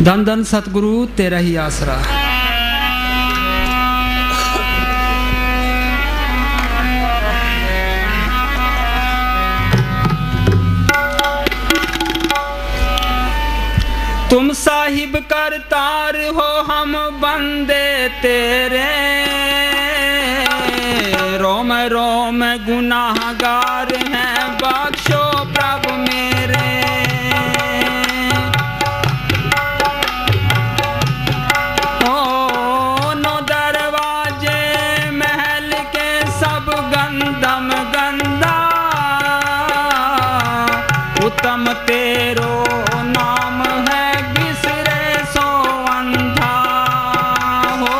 धन धन सतगुरु तेरा ही आसरा। तुम साहिब करतार हो हम बंदे तेरे, रोम रोम गुनाहगार हैं बख्शो प्रभु मेरे। ओ नो दरवाजे महल के सब गंदम गंदा, उत्तम तेरो नाम है बिसरे सो अंधा। हो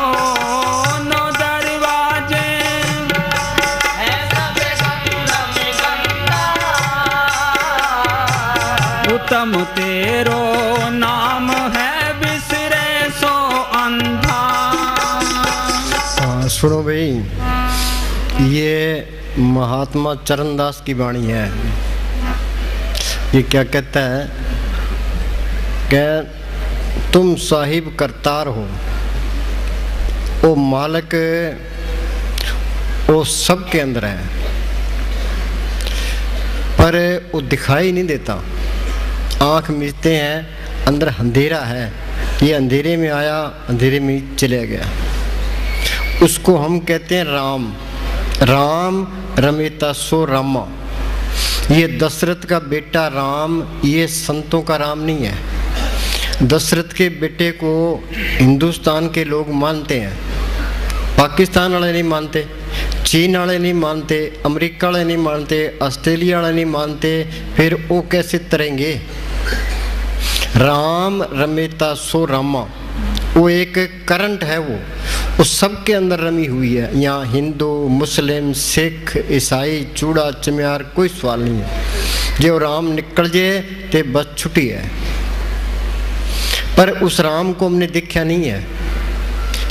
नो दरवाजे है सब गंदम गंदा, उत्तम तेरो नाम है बिसरे सो अंधा। सुनो भाई, ये महात्मा चरणदास की वाणी है। ये क्या कहता है कि तुम साहिब करतार हो, वो मालिक वो सब के अंदर है, पर वो दिखाई नहीं देता। आँख मीचते हैं, अंदर अंधेरा है, ये अंधेरे में आया अंधेरे में चले गया। उसको हम कहते हैं राम। राम रमेता सो रामा। ये दशरथ का बेटा राम, ये संतों का राम नहीं है। दशरथ के बेटे को हिंदुस्तान के लोग मानते हैं, पाकिस्तान वाले नहीं मानते, चीन वाले नहीं मानते, अमेरिका वाले नहीं मानते, ऑस्ट्रेलिया वाले नहीं मानते, फिर वो कैसे तरेंगे। राम रमेता सो रामा, वो एक करंट है, वो सबके अंदर रमी हुई है। यहाँ हिंदू मुस्लिम सिख ईसाई चूड़ा चमियार कोई सवाल नहीं है। जो राम निकल जाए तो बस छुट्टी है, पर उस राम को हमने देखा नहीं है।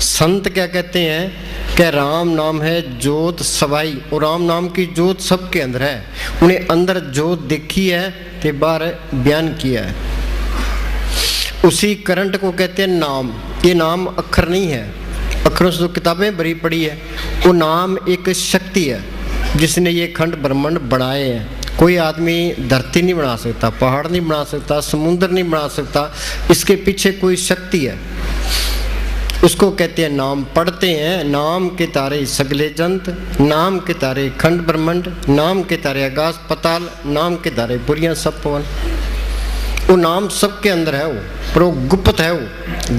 संत क्या कहते हैं कि राम नाम है जोत सवाई, और राम नाम की जोत सबके अंदर है। उन्हें अंदर जोत देखी है तो बाहर बयान किया है। उसी करंट को कहते हैं नाम। ये नाम अक्षर नहीं है, अक्षरों से तो किताबें भरी पड़ी है। वो नाम एक शक्ति है जिसने ये खंड ब्रह्मांड बनाए हैं। कोई आदमी धरती नहीं बना सकता, पहाड़ नहीं बना सकता, समुद्र नहीं बना सकता, इसके पीछे कोई शक्ति है। उसको कहते हैं नाम। पढ़ते हैं नाम के तारे सगले जंत, नाम के तारे खंड ब्रह्मांड, नाम के तारे आकाश पताल, नाम के तारे पुरियां सब पवन। वो नाम सबके अंदर है, वो पर वो गुप्त है। वो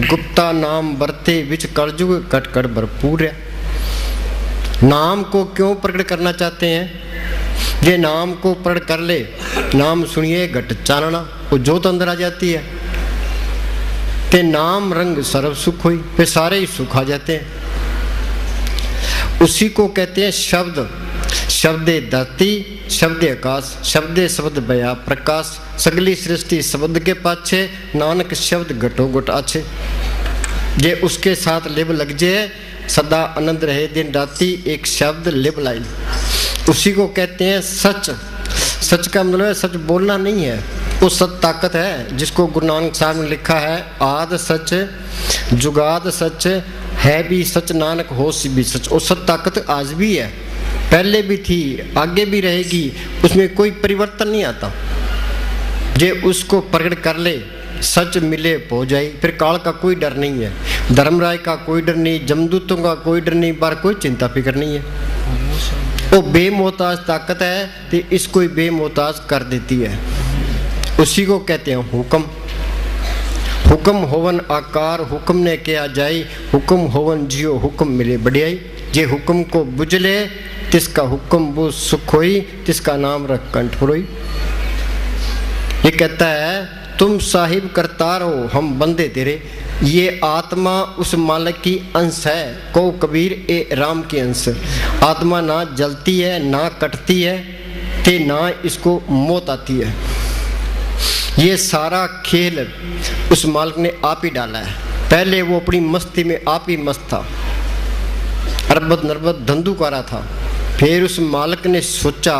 गुप्ता नाम बरते विच कलयुग कट कट भरपूर है। नाम को क्यों प्रकट करना चाहते हैं? ये नाम को प्रकट कर ले, नाम सुनिए घट चानना, वो जोत अंदर आ जाती है। ते नाम रंग सर्व सुख हुई, फिर सारे ही सुख आ जाते हैं। उसी को कहते हैं शब्द। शब्दे धरती शब्दे आकाश, शब्दे शब्द बया प्रकाश, सगली सृष्टि शब्द के पाछे, नानक शब्द घटो घट आछे। जे उसके साथ लिब लग जाए सदा आनंद रहे दिन राती, एक शब्द लिब लाई। उसी को कहते हैं सच। सच का मतलब है सच बोलना नहीं है, वो सच ताकत है जिसको गुरु नानक साहब ने लिखा है आद सच जुगाद सच है भी सच नानक होश भी सच। वो सच ताकत आज भी है, पहले भी थी, आगे भी रहेगी, उसमें कोई परिवर्तन नहीं आता। जे उसको प्रकट कर ले सच मिले हो जाए, फिर काल का कोई डर नहीं है, धर्मराय का कोई डर नहीं, जमदूतों का कोई डर नहीं, बार कोई चिंता फिक्र नहीं है। वो बेमोहताज ताकत है तो इसको ही बेमोहताज कर देती है। उसी को कहते हैं हुक्म। हुक्म होवन आकार हुक्म ने किया जाई, हुक्म होवन जियो हुक्म मिले बढ़ियाई। जे हुक्म को बुझले तिसका हुक्म वो सुख होई, तिसका नाम रख कंठ पुरोई। ये कहता है तुम साहिब करतार हो हम बंदे तेरे। ये आत्मा उस मालिक की अंश है, को कबीर ए राम की अंश। आत्मा ना जलती है ना कटती है ते ना इसको मौत आती है। ये सारा खेल उस मालिक ने आप ही डाला है। पहले वो अपनी मस्ती में आप ही मस्त था, अरबत नरबत धंधुकारा था। फिर उस मालिक ने सोचा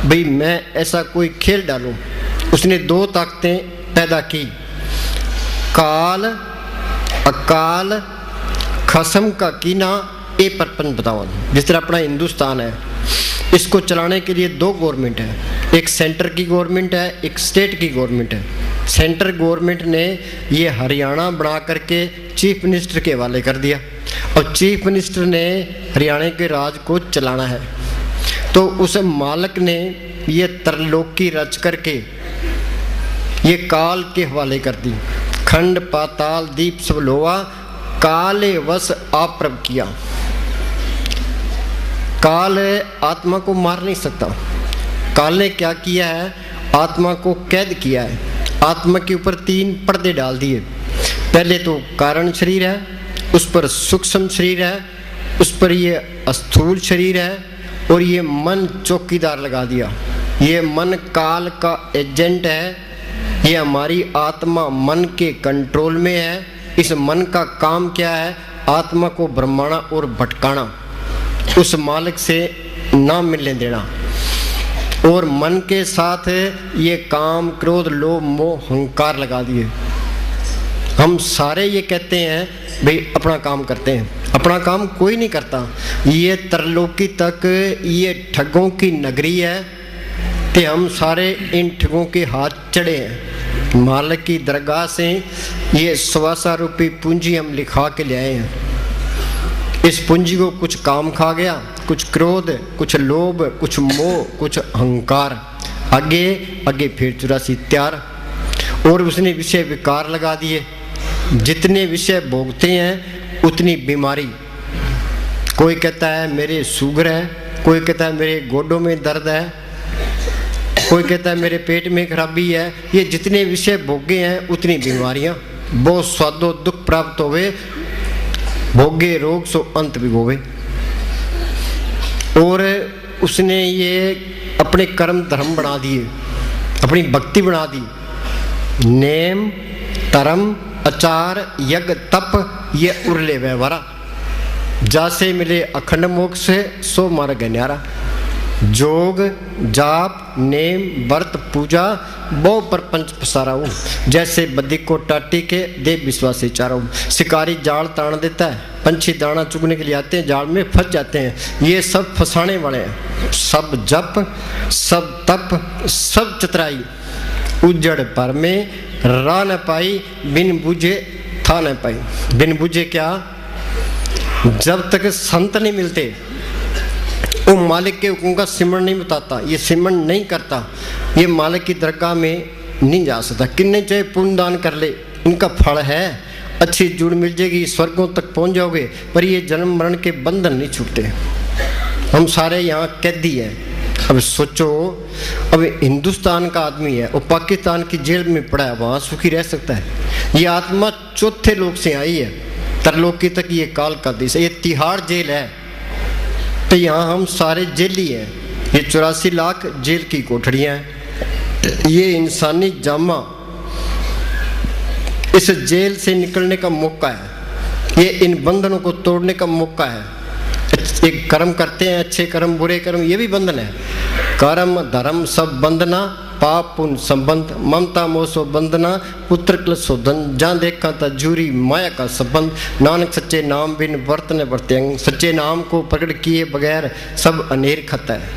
भाई मैं ऐसा कोई खेल डालूं। उसने दो ताकतें पैदा की, काल अकाल खसम का कीना, ये परपंच बताओ। जिस तरह अपना हिंदुस्तान है, इसको चलाने के लिए दो गवर्नमेंट है, एक सेंटर की गवर्नमेंट है, एक स्टेट की गवर्नमेंट है। सेंटर गवर्नमेंट ने ये हरियाणा बना करके चीफ मिनिस्टर के हवाले कर दिया और चीफ मिनिस्टर ने हरियाणा के राज को चलाना है। तो उस मालिक ने ये तरलोकी रच करके ये काल के हवाले कर दी। खंड पाताल दीप सब लोहा, काले वश आप्रभ किया। काल आत्मा को मार नहीं सकता। काल ने क्या किया है? आत्मा को कैद किया है। आत्मा के ऊपर 3 पर्दे डाल दिए। पहले तो कारण शरीर है, उस पर सूक्ष्म शरीर है, उस पर ये स्थूल शरीर है और ये मन चौकीदार लगा दिया। ये मन काल का एजेंट है, ये हमारी आत्मा मन के कंट्रोल में है। इस मन का काम क्या है? आत्मा को भ्रमाना और भटकाना, उस मालिक से ना मिलने देना। और मन के साथ ये काम क्रोध लोभ मोह अहंकार लगा दिए। हम सारे ये कहते हैं भाई अपना काम करते हैं, अपना काम कोई नहीं करता। ये तरलोकी तक ये ठगों की नगरी है कि हम सारे इन ठगों के हाथ चढ़े हैं। मालिक की दरगाह से ये 125 रूपी पूंजी हम लिखा के ले आए हैं। इस पूंजी को कुछ काम खा गया, कुछ क्रोध, कुछ लोभ, कुछ मोह, कुछ अहंकार, आगे आगे फिर 84 त्यार, और उसने विषय विकार लगा दिए। जितने विषय भोगते हैं उतनी बीमारी। कोई कहता है मेरे शुगर है, कोई कहता है मेरे गोडों में दर्द है, कोई कहता है मेरे पेट में खराबी है। ये जितने विषय भोगे हैं उतनी बीमारियां। बहुत स्वादो दुख प्राप्त होवे, भोगे रोग सो अंत भिगोवे। और उसने ये अपने कर्म धर्म बना दिए, अपनी भक्ति बना दी। नेम धर्म आचार यज्ञ तप ये उरले व्यवहारा, जासे मिले अखंड मोक्ष से सो मार्ग न्यारा। जोग जाप नेम व्रत पूजा बहु परपंच पसारा हूँ, जैसे बदी को टाटी के देव विश्वासी चारा हूँ। शिकारी जाल तान देता है, पंछी दाना चुगने के लिए आते हैं, जाल में फंस जाते हैं। ये सब फंसाने वाले हैं। सब जप सब तप सब चतुराई, उजड़ पर में राह न पाई, बिन बुझे था न पाई। बिन बुझे क्या? जब तक संत नहीं मिलते, वो मालिक के हुक्म का सिमरण नहीं बताता, ये सिमरण नहीं करता, ये मालिक की दरगाह में नहीं जा सकता। किन्ने चाहे पुण्य दान कर ले, इनका फल है, अच्छी जुड़ मिल जाएगी, स्वर्गों तक पहुंच जाओगे, पर ये जन्म मरण के बंधन नहीं छूटते। हम सारे यहाँ कैदी हैं। अब सोचो, अब हिंदुस्तान का आदमी है, वो पाकिस्तान की जेल में पड़ा है, वहाँ सुखी रह सकता है? ये आत्मा चौथे लोक से आई है, तरलोकी तक ये काल का देश है। ये तिहाड़ जेल है, तो यहाँ हम सारे जेली हैं। ये 84 लाख जेल की कोठड़ियाँ हैं। ये इंसानी जामा इस जेल से निकलने का मौका है, ये इन बंधनों को तोड़ने का मौका है। एक कर्म करते हैं, अच्छे कर्म बुरे कर्म, ये भी बंधन है। कर्म धर्म सब बंधना, पाप पुण्य संबंध, ममता मोसो बंधना, पुत्र क्लसो धन, जहाँ देखा था जूरी माया का संबंध। नानक सच्चे नाम बिन वर्त न वर्तेंग, सच्चे नाम को प्रकट किए बगैर सब अनेर खाता है।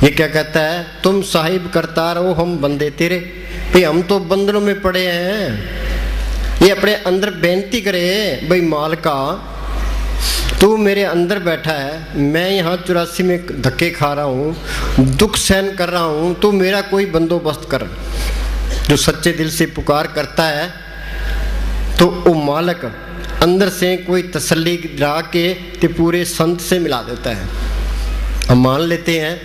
ये क्या कहता है? तुम साहिब करता रहो, हम बंदे तेरे। भाई हम तो बंधनों में पड़े हैं। ये अपने अंदर बेनती करे, भाई मालिका तू मेरे अंदर बैठा है, मैं यहाँ 84 में धक्के खा रहा हूँ, दुख सहन कर रहा हूँ, तू मेरा कोई बंदोबस्त कर। जो सच्चे दिल से पुकार करता है तो वो मालिक अंदर से कोई तसल्ली ला के ते पूरे संत से मिला देता है। हम मान लेते हैं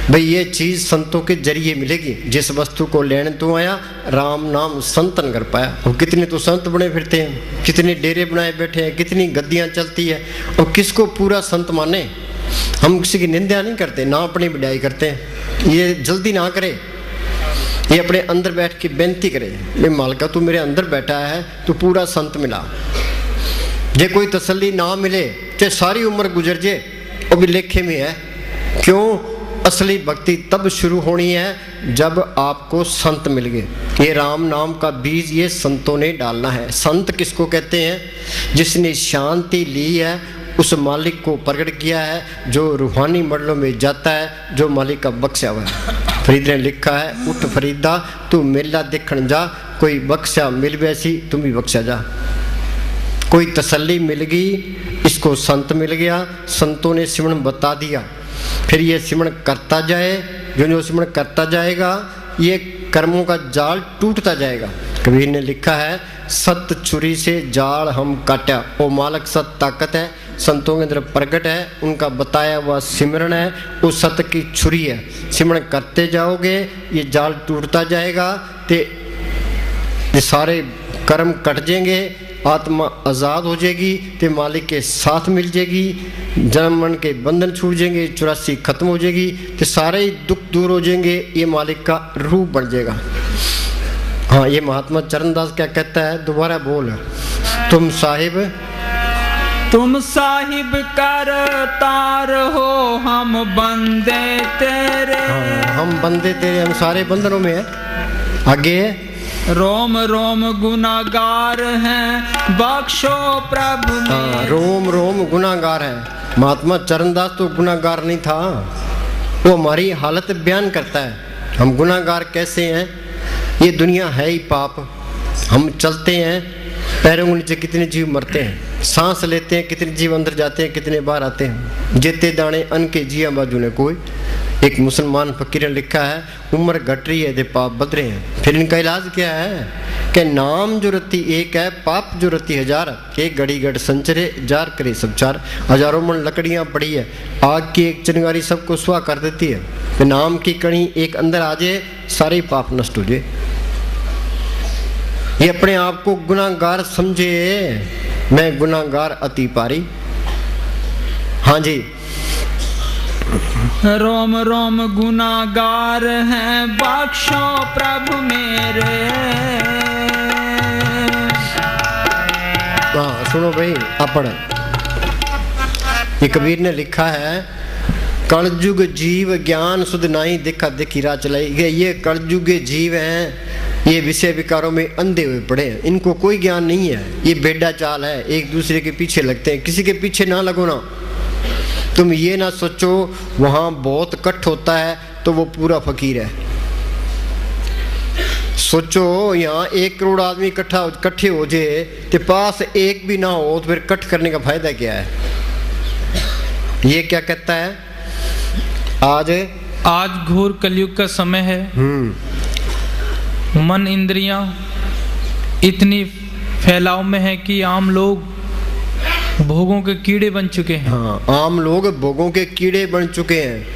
भाई ये चीज़ संतों के जरिए मिलेगी। जिस वस्तु को लेने तू आया, राम नाम संतन कर पाया। और कितने तो संत बने फिरते हैं, कितने डेरे बनाए बैठे हैं, कितनी गद्दियाँ चलती है, और किसको पूरा संत माने। हम किसी की निंदा नहीं करते, ना अपनी बढ़ाई करते हैं। ये जल्दी ना करे, ये अपने अंदर बैठ के बेनती करे, भाई मालिका तू मेरे अंदर बैठा है, तू पूरा संत मिला। जे कोई तसल्ली ना मिले, चाहे सारी उम्र गुजर जाए, वो भी लेखे में है। क्यों? असली भक्ति तब शुरू होनी है जब आपको संत मिल गए। ये राम नाम का बीज ये संतों ने डालना है। संत किसको कहते हैं? जिसने शांति ली है, उस मालिक को प्रकट किया है, जो रूहानी मंडलों में जाता है, जो मालिक का बख्शा हुआ है। फरीद ने लिखा है, उठ फरीदा तू मेला देखण जा, कोई बख्शा मिल वैसी तुम भी बख्शा जा। कोई तसल्ली मिल गई, इसको संत मिल गया, संतों ने सिमरन बता दिया, फिर ये सिमरन करता जाए। जो सिमरन करता जाएगा ये कर्मों का जाल टूटता जाएगा। कबीर ने लिखा है, सत छुरी से जाल हम काटा, वो मालक सत ताकत है, संतों के अंदर प्रकट है, उनका बताया हुआ सिमरन है, वो सत की छुरी है। सिमरन करते जाओगे ये जाल टूटता जाएगा, ते सारे कर्म कट जाएंगे, आत्मा आज़ाद हो जाएगी, ते मालिक के साथ मिल जाएगी, जन्म मरण के बंधन छूट जाएंगे, 84 खत्म हो जाएगी, तो सारे ही दुख दूर हो जाएंगे, ये मालिक का रूप बन जाएगा। हाँ, ये महात्मा चरणदास क्या कहता है, दोबारा बोल, तुम साहिब करतार हो, हम बंदे तेरे। हाँ, हम बंदे तेरे, हम सारे बंधनों में है। आगे, रोम रोम गुनागार हैं, बख्शो प्रभु। हाँ, रोम रोम गुनागार है। महात्मा चरणदास तो गुनागार नहीं था, वो हमारी हालत बयान करता है। हम गुनागार कैसे हैं? ये दुनिया है ही पाप। हम चलते हैं, पैरों के नीचे कितने जीव मरते हैं, सांस लेते हैं, कितने जीव अंदर जाते हैं, कितने बाहर आते हैं। जेते दाने अन के जिया बाजू ने कोई। एक मुसलमान फकीर ने लिखा है, उम्र घट रही है दे पाप बद रहे हैं। फिर इनका इलाज क्या है कि नाम जो रति एक है, पाप जो रति हजार, एक घड़ी घट संचरे जार करे सब चार। हजारों मन लकड़ियाँ पड़ी है, आग की एक चिंगारी सबको सुहा कर देती है। तो नाम की कणी एक अंदर आ जाए, सारे पाप नष्ट हो जाए। ये अपने आप को गुनाहगार समझे, मैं गुनाहगार अति पारी। हाँ जी, रोम रोम गुनागार हैं, बख्शो प्रभु मेरे। हाँ सुनो भाई, अपड़ ये कबीर ने लिखा है, कलयुग जीव ज्ञान सुध नाई, देखा देखी राह चलाई। ये कलयुग जीव हैं, ये विषय विकारों में अंधे हुए पड़े हैं, इनको कोई ज्ञान नहीं है। ये बेड़ा चाल है, एक दूसरे के पीछे लगते हैं। किसी के पीछे ना लगो ना। तुम ये ना सोचो वहाँ बहुत कट होता है तो वो पूरा फकीर है। सोचो यहाँ 1 करोड़ आदमी इकट्ठे हो जाए, तो पास एक भी ना हो, तो फिर कट करने का फायदा क्या है? ये क्या कहता है, आज घोर कलयुग का समय है। मन इंद्रियां इतनी फैलाव में है कि आम लोग भोगों के कीड़े बन चुके हैं। हाँ, आम लोग भोगों के कीड़े बन चुके हैं।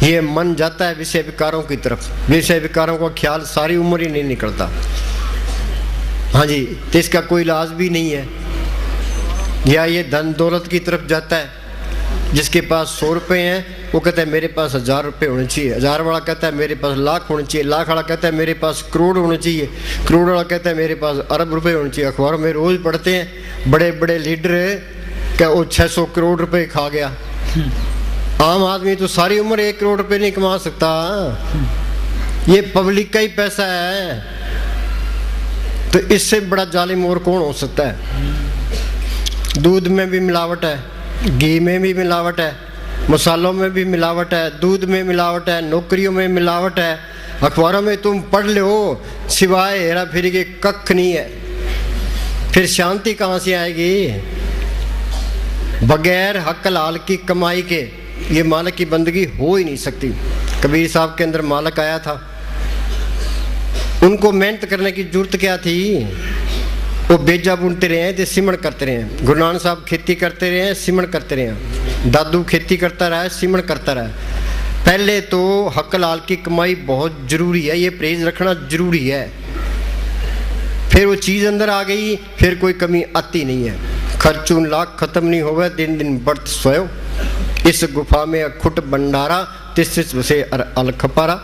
ये मन जाता है विषय विकारों की तरफ, विषय विकारों का ख्याल सारी उम्र ही नहीं निकलता। हाँ जी, तो इसका कोई इलाज भी नहीं है। या ये धन दौलत की तरफ जाता है, जिसके पास 100 रुपये हैं वो कहता है मेरे पास 1000 रुपये होने चाहिए, 1000 वाला कहता है मेरे पास लाख होने चाहिए, लाख वाला कहता है मेरे पास करोड़ होने चाहिए, करोड़ वाला कहता है मेरे पास अरब रुपये होने चाहिए। अखबारों में रोज पढ़ते हैं बड़े बड़े लीडर क्या वो 600 करोड़ रुपये खा गया। आम आदमी तो सारी उम्र 1 करोड़ रुपये नहीं कमा सकता। ये पब्लिक का ही पैसा है, तो इससे बड़ा जालिम और कौन हो सकता है। दूध में भी मिलावट है, घी में भी मिलावट है, मसालों में भी मिलावट है, दूध में मिलावट है, नौकरियों में मिलावट है। अखबारों में तुम पढ़ लो, सिवाय हेरा फेरी के कख नहीं है। फिर शांति कहाँ से आएगी? बगैर हक हलाल की कमाई के ये मालिक की बंदगी हो ही नहीं सकती। कबीर साहब के अंदर मालिक आया था, उनको मेहनत करने की जरूरत क्या थी? वो बेजा बुनते रहे, तो सिमण करते रहे। गुरु नानक साहब खेती करते रहे, सिमण करते रहे। दादू खेती करता रहा, सिमण करता रहा। पहले तो हक लाल की कमाई बहुत जरूरी है, ये परहेज रखना जरूरी है। फिर वो चीज़ अंदर आ गई, फिर कोई कमी आती नहीं है। खर्चून लाख खत्म नहीं होगा, दिन दिन बढ़त सोयो। इस गुफा में अखुट भंडारा, तिस से अलखपारा।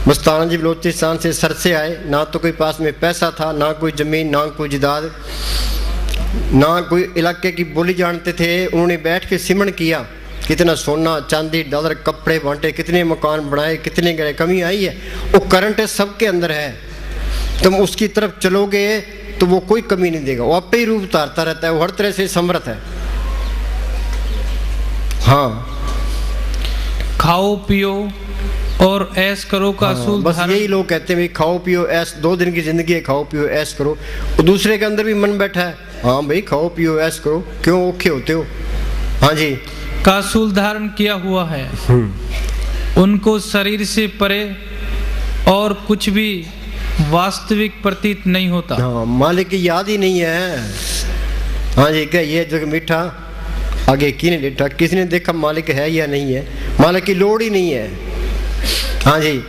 मस्ताना जी बलोचिस्तान से सर से आए, ना तो कोई पास में पैसा था, ना कोई ज़मीन, ना कोई जिदाद, ना कोई इलाके की बोली जानते थे। उन्होंने बैठ के सिमरन किया, कितना सोना चांदी डॉलर कपड़े बांटे, कितने मकान बनाए, कितने गए, कमी आई है? वो करंट है, सबके अंदर है। तुम उसकी तरफ चलोगे तो वो कोई कमी नहीं देगा, वो आपे ही रूप उतारता रहता है, वो हर तरह से समर्थ है। हाँ, खाओ पियो और ऐश करो का असूल बस यही लोग कहते हैं भाई खाओ पियो ऐश, 2 दिन की जिंदगी है, खाओ पियो ऐश करो। और दूसरे के अंदर भी मन बैठा है, हाँ भाई खाओ पियो ऐश करो, क्यों औखे होते हो? हाँ जी, का असूल धारण किया हुआ है। उनको शरीर से परे और कुछ भी वास्तविक प्रतीत नहीं होता। हाँ, मालिक की याद ही नहीं है। हाँ जी, क्या ये जग मीठा आगे किसने लेटा, किसने देखा मालिक है या नहीं है? मालिक की लोड़ ही नहीं है। हाँ जी,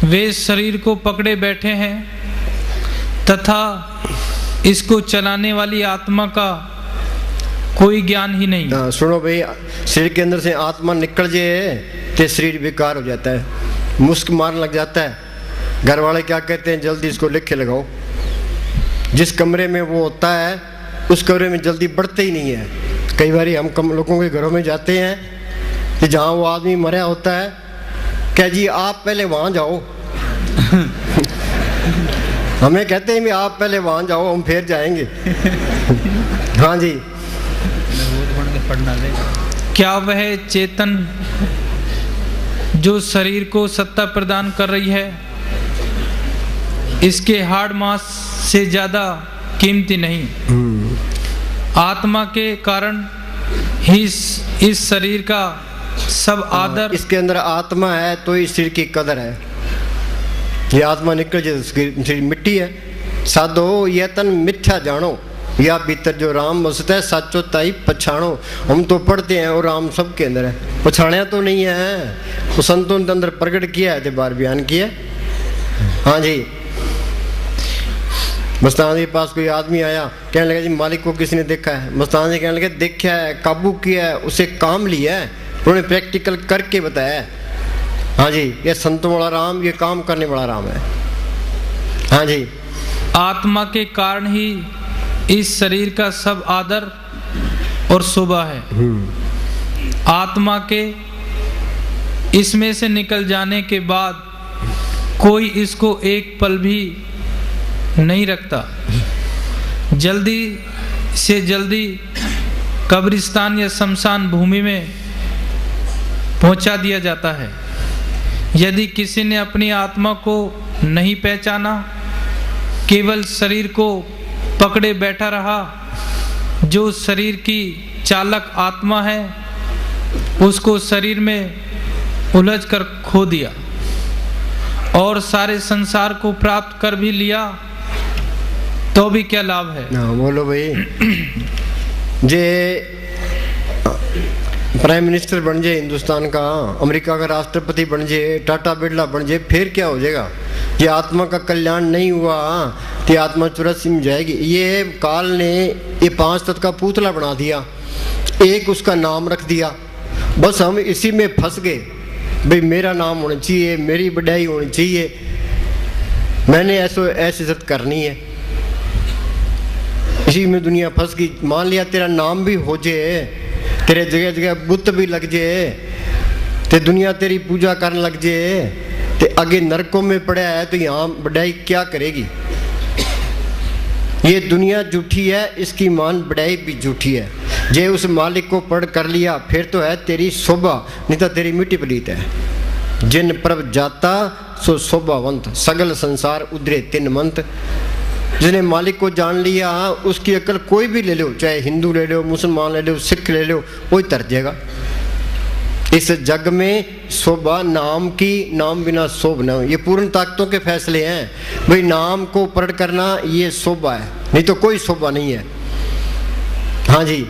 वे शरीर को पकड़े बैठे हैं तथा इसको चलाने वाली आत्मा का कोई ज्ञान ही नहीं। हाँ, सुनो भाई, शरीर के अंदर से आत्मा निकल जाए तो शरीर बेकार हो जाता है, मुस्क मारने लग जाता है। घर वाले क्या कहते हैं, जल्दी इसको लिखे लगाओ। जिस कमरे में वो होता है उस कमरे में जल्दी बढ़ते ही नहीं है। कई बार हम कम लोगों के घरों में जाते हैं कि जहाँ वो आदमी मरा होता है, क्या जी आप पहले वहाँ जाओ। हमें कहते हैं भी आप पहले वहाँ जाओ, हम फिर जाएंगे। हाँ जी, क्या वह चेतन जो शरीर को सत्ता प्रदान कर रही है इसके हाड़ मांस से ज्यादा कीमती नहीं? आत्मा के कारण ही इस शरीर का सब आदर, इसके अंदर आत्मा है तो इस शरीर की कदर है। ये आत्मा निकल जाए शरीर मिट्टी है। साधो ये तन मिथ्या जानो, या भीतर जो राम बसता है साचो ताई पछाणो। हम तो पढ़ते हैं और राम सबके अंदर है, पछाणिया तो नहीं है। वो संतों के अंदर प्रकट किया है, बार बयान किया। हाँ जी, मस्तान जी के पास कोई आदमी आया, कहने लगा जी मालिक को किसने देखा है? मस्तान जी कहने लगे देखा है, काबू किया है, उसे काम लिया है, उन्होंने प्रैक्टिकल करके बताया। हाँ जी, ये संतों वाला राम, ये काम करने वाला राम है। हाँ जी, आत्मा के कारण ही इस शरीर का सब आदर और शोभा है। आत्मा के इसमें से निकल जाने के बाद कोई इसको एक पल भी नहीं रखता। जल्दी से जल्दी कब्रिस्तान या शमशान भूमि में पहुंचा दिया जाता है। यदि किसी ने अपनी आत्मा को नहीं पहचाना, केवल शरीर को पकड़े बैठा रहा, जो शरीर की चालक आत्मा है उसको शरीर में उलझ कर खो दिया और सारे संसार को प्राप्त कर भी लिया तो भी क्या लाभ है? बोलो भाई। जे प्राइम मिनिस्टर बन जाए हिंदुस्तान का, अमेरिका का राष्ट्रपति बन जाए, टाटा बिरला बन जाए, फिर क्या हो जाएगा? ये आत्मा का कल्याण नहीं हुआ तो आत्मा चौरासी में जाएगी। ये काल ने ये 5 तत्व का पुतला बना दिया, एक उसका नाम रख दिया, बस हम इसी में फंस गए। भाई मेरा नाम होना चाहिए, मेरी बढ़ाई होनी चाहिए, मैंने ऐसी इज्जत करनी है, इसी में दुनिया फंस गई। मान लिया तेरा नाम भी हो जाए, तेरे जगह जगह बुत भी लग जाए, ते दुनिया तेरी पूजा करने लग जाए, ते आगे नरकों में पड़ा है तो यहाँ बढ़ाई क्या करेगी? ये दुनिया झूठी है, इसकी मान बढ़ाई भी झूठी है। जे उस मालिक को पढ़ कर लिया फिर तो है तेरी शोभा, नहीं तो तेरी मिट्टी पलीत है। जिन प्रभ जाता सो शोभावंत, सगल संसार उधरे 3 मंत। जिसने मालिक को जान लिया उसकी अकल कोई भी ले लो, चाहे हिंदू ले लो, मुसलमान ले लो, सिख ले लो, वही तर जाएगा। इस जग में शोभा नाम की, नाम बिना शोभ न हो। ये पूर्ण ताकतों के फैसले हैं भाई, नाम को पढ़ करना ये शोभा है, नहीं तो कोई शोभा नहीं है। हाँ जी,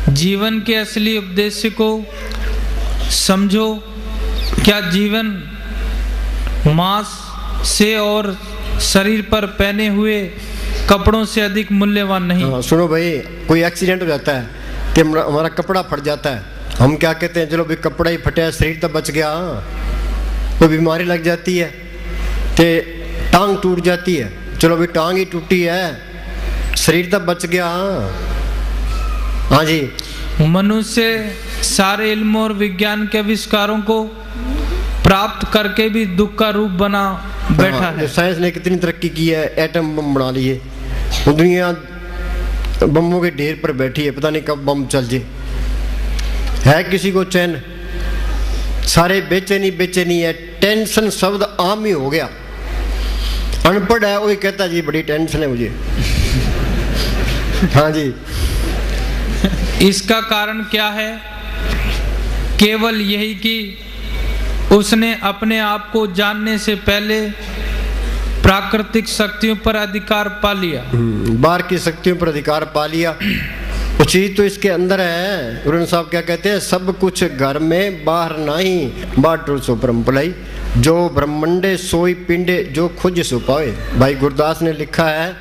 जीवन के असली उद्देश्य को समझो। क्या जीवन मांस से और शरीर पर पहने हुए कपड़ों से अधिक मूल्यवान नहीं? हाँ, सुनो भाई, कोई एक्सीडेंट हो जाता है कि हमारा कपड़ा फट जाता है, हम क्या कहते हैं, चलो भाई कपड़ा ही फटा, शरीर तो बच गया। कोई बीमारी लग जाती है तो टांग टूट जाती है, चलो भाई टांग ही टूटी है, शरीर तो बच गया। हाँ जी, मनुष्य सारे इल्म और विज्ञान के आविष्कारों को प्राप्त करके भी दुख का रूप बना बैठा है। साइंस ने कितनी तरक्की की है, एटम बम बना लिए, दुनिया बमों के ढेर पर बैठी है, पता नहीं कब बम चल जाए। है किसी को चैन? सारे बेचैनी है। टेंशन शब्द आम ही हो गया। अनपढ़ है वही कहता जी बड़ी टेंशन है मुझे। हाँ जी। इसका कारण क्या है? केवल यही कि उसने अपने आप को जानने से पहले प्राकृतिक शक्तियों पर अधिकार पा लिया। बाहर की शक्तियों पर अधिकार पा लिया। वो चीज तो इसके अंदर है। गुरु साहब क्या कहते हैं? सब कुछ घर में बाहर नहीं, बाटो सो परम भलाई, जो ब्रह्मंडे सोई पिंडे, जो खुद सो पावे। भाई गुरदास ने लिखा है,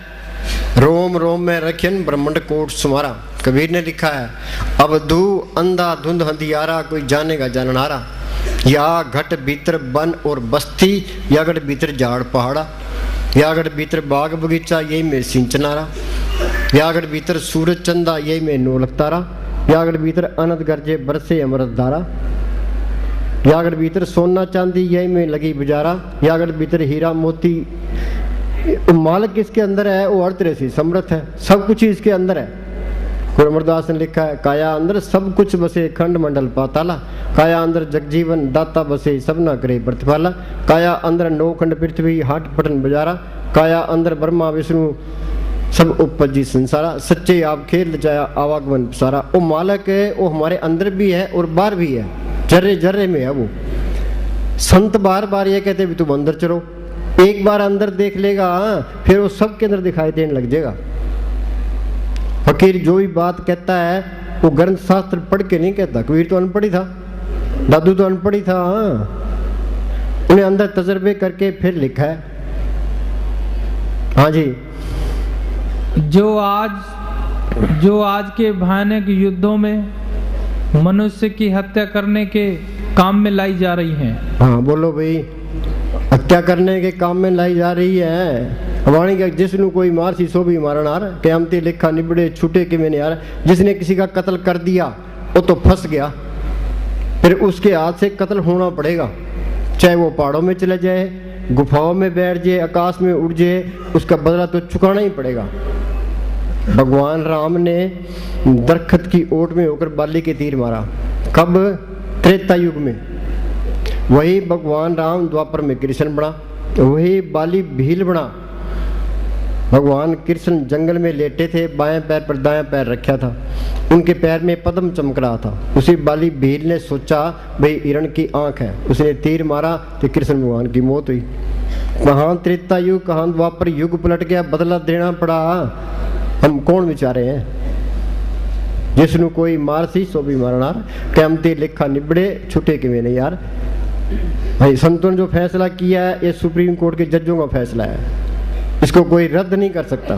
रोम रोम में रखियन ब्रह्मंड कोट सुमारा। कबीर ने लिखा है, अब धू अंधा धुंध हंधियारा, कोई जानेगा जाननारा। या घट भीतर वन और बस्ती, या घट भीतर झाड़ पहाड़ा, या घट भीतर बाग बगीचा, यही में सिंचनारा। या घट भीतर सूरज चंदा, यही में नोलक तारा। या घट भीतर अनंत गरजे बरसे अमृत धारा। या घट भीतर सोना चांदी, यही में लगी बुजारा। या घट भीतर हीरा मोती। मालिक इसके अंदर है, वो हर तरह से समर्थ है, सब कुछ ही इसके अंदर है। गुरु अमरदास ने लिखा है, काया अंदर सब कुछ बसे खंड मंडल पाताला। काया अंदर जगजीवन दाता बसे, सब ना करे प्रतिपाला। काया अंदर नौखंड पृथ्वी हाट पटन बजारा। काया अंदर ब्रह्मा विष्णु सब उपजी संसारा। सच्चे आप खेल लचाया आवागमन सारा। वो मालिक है, वो हमारे अंदर भी है और बाहर भी है, जर्रे जर्रे में है वो। संत बार बार ये कहते भी तुम अंदर चलो। एक बार अंदर देख लेगा फिर वो सबके अंदर दिखाई देने लग जाएगा। फकीर जो भी बात कहता है वो ग्रंथ शास्त्र पढ़ के नहीं कहता। कबीर तो अनपढ़ ही था, दादू तो अनपढ़ ही था। उन्हें अंदर तजर्बे करके फिर लिखा है। हाँ जी। जो आज के भयानक युद्धों में मनुष्य की हत्या करने के काम में लाई जा रही हैं। हाँ बोलो भाई। हत्या करने के काम में लाई जा रही है। वाणी का जिसनु कोई मार सी सो भी मारन आर, क़यामती लिखा निबड़े छूटे के मैंने यार। जिसने किसी का कत्ल कर दिया वो तो फंस गया, फिर उसके हाथ से कत्ल होना पड़ेगा। चाहे वो पहाड़ों में चले जाए, गुफाओं में बैठ जाए, आकाश में उड़ जाए, उसका बदला तो चुकाना ही पड़ेगा। भगवान राम ने दरखत की ओट में होकर बाली के तीर मारा। कब? त्रेता युग में। वही भगवान राम द्वापर में कृष्ण बना, वही बाली भील बना। भगवान कृष्ण जंगल में लेटे थे, बाएं पैर पर दायां पैर रखा था, उनके पैर में पद्म चमक रहा था। उसी बाली भील ने सोचा भाई हिरण की आंख है, उसने तीर मारा तो कृष्ण भगवान की मौत हुई। कहाँ त्रेता युग, कहाँ द्वापर युग पलट गया, बदला देना पड़ा। हम कौन विचारे हैं? जिसनु कोई मार सी सो भी मारना, क़यामती लिखा निबड़े छुटे के मैंने यार। भाई संतों ने जो फैसला किया है ये सुप्रीम कोर्ट के जजों का फैसला है, इसको कोई रद्द नहीं कर सकता।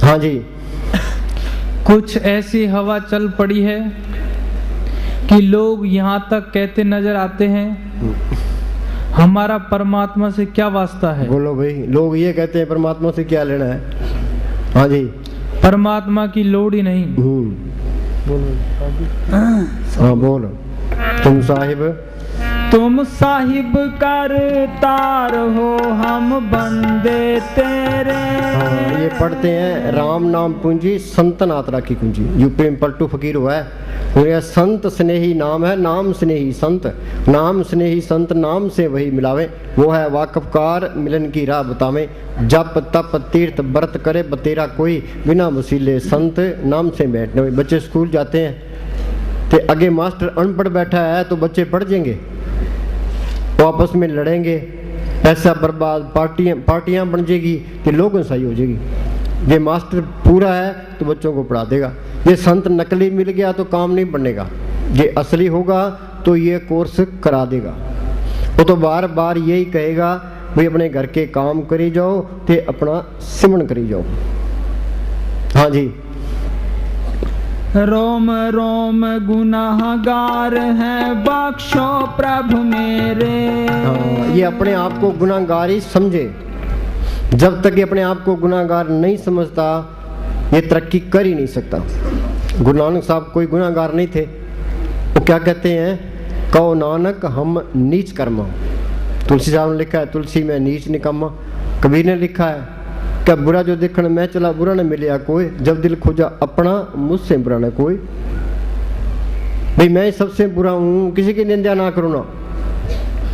हाँ जी। कुछ ऐसी हवा चल पड़ी है कि लोग यहाँ तक कहते नजर आते हैं, हमारा परमात्मा से क्या वास्ता है। बोलो भाई। लोग ये कहते हैं परमात्मा से क्या लेना है। हाँ जी। परमात्मा की लोड़ ही नहीं। बोलो। हाँ बोलो। तुम साहिब करतार हो, हम बंदे तेरे। हाँ, ये पढ़ते हैं राम नाम पूंजी संतन आतरा की कुंजी। यूपी में पलटू फकीर हुआ है। संत स्नेही नाम है, नाम स्नेही संत। नाम स्नेही संत नाम से वही मिलावे, वो है वाकफकार मिलन की राह बतावे। जप तप तीर्थ व्रत करे बतेरा कोई, बिना वसीले संत नाम से बैठने। बच्चे स्कूल जाते हैं तो आगे मास्टर अनपढ़ बैठा है तो बच्चे पढ़ जाएंगे, वो आपस में लड़ेंगे, पैसा बर्बाद, पार्टियां बन जाएगी कि लोगों सही हो जाएगी। ये मास्टर पूरा है तो बच्चों को पढ़ा देगा। ये संत नकली मिल गया तो काम नहीं बनेगा, ये असली होगा तो ये कोर्स करा देगा। वो तो बार बार यही कहेगा भाई अपने घर के काम करी जाओ ते अपना सिमरन करी जाओ। हाँ जी। रोम रोम गुनाहगार है, बख्शो प्रभु मेरे। हाँ, ये अपने आप को गुनाहगार ही समझे। जब तक ये अपने आप को गुनाहगार नहीं समझता ये तरक्की कर ही नहीं सकता। गुरु नानक साहब कोई गुनाहगार नहीं थे। वो क्या कहते हैं, कहो नानक हम नीच कर्मा। तुलसी साहब ने लिखा है, तुलसी में नीच निकम्मा। कबीर ने लिखा है, क्या बुरा जो देखने मैं चला बुरा न मिलिया कोई, जब दिल खोजा अपना मुझसे बुरा न कोई। भाई मैं सबसे बुरा हूँ, किसी की निंदा ना करो ना।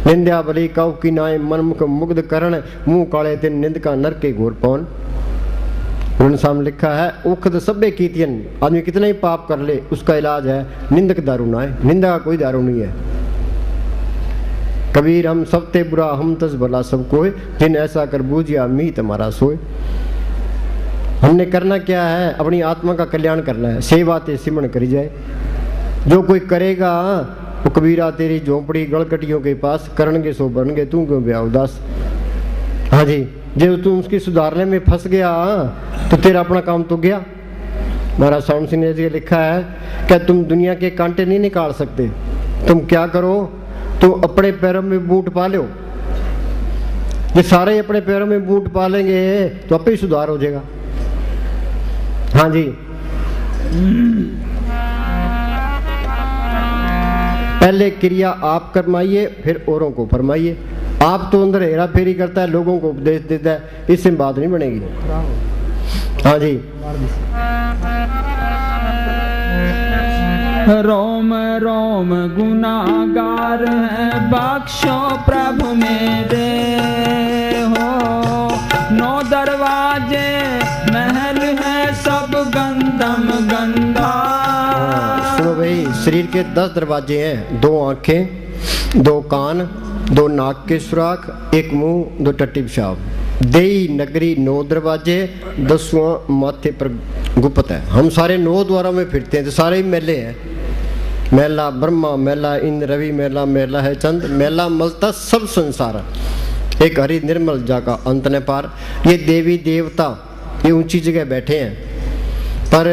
निंदा भली काऊ की नाय, मन मुख मुग्ध करण, मुंह काले दिन निंद का नर के घोर पवन। उन्होंने सामने लिखा है, उखद सभ्य कीतियन, आदमी कितना ही पाप कर ले उसका इलाज है निंदक दारू ना है। निंदा का कोई दारू नहीं है। कबीर हम सबते बुरा हम तस भला सब कोई, जिन ऐसा कर बूझिया मी तुम्हारा सोए। हमने करना क्या है, अपनी आत्मा का कल्याण करना है। सेवा ते सिमरण करी जाए, जो कोई करेगा वो कबीरा तेरी झोंपड़ी गलकटियों के पास, करणगे सो बनगे तू क्यों ब्याह उदास। हाँ जी, जब तू उसकी सुधारने में फंस गया तो तेरा अपना काम तो गया। महाराज साउंड सिंह ने जी लिखा है, क्या तुम दुनिया के कांटे नहीं निकाल सकते, तुम क्या करो, तो अपने पैरों में बूट पा लो। ये सारे अपने पैरों में बूट पा लेंगे तो आपे ही सुधार हो जाएगा। हाँ जी, पहले क्रिया आप करवाइए फिर औरों को फरमाइए। आप तो अंदर हेरा फेरी करता है, लोगों को उपदेश देता है, इससे बात नहीं बनेगी। हाँ जी, रोम रोम गुनाहगार है, बख्शो प्रभु मेरे हो। 9 दरवाजे महल है सब गंदम गंदा। सुनो भाई, शरीर के 10 दरवाजे हैं, 2 आंखें, 2 कान, 2 नाक के सुराख, 1 मुंह, 2 टट्टी पेशाब। देई नगरी 9 दरवाजे, 10वां माथे पर गुप्त है। हम सारे 9 द्वारों में फिरते हैं तो सारे ही मेले हैं। मेला ब्रह्मा, मेला इंद्र, रवि मेला, मेला है चंद, मेला मलता सब संसार। एक हरि निर्मल जाका अंत ने पार। ये देवी देवता ये ऊंची जगह बैठे हैं, पर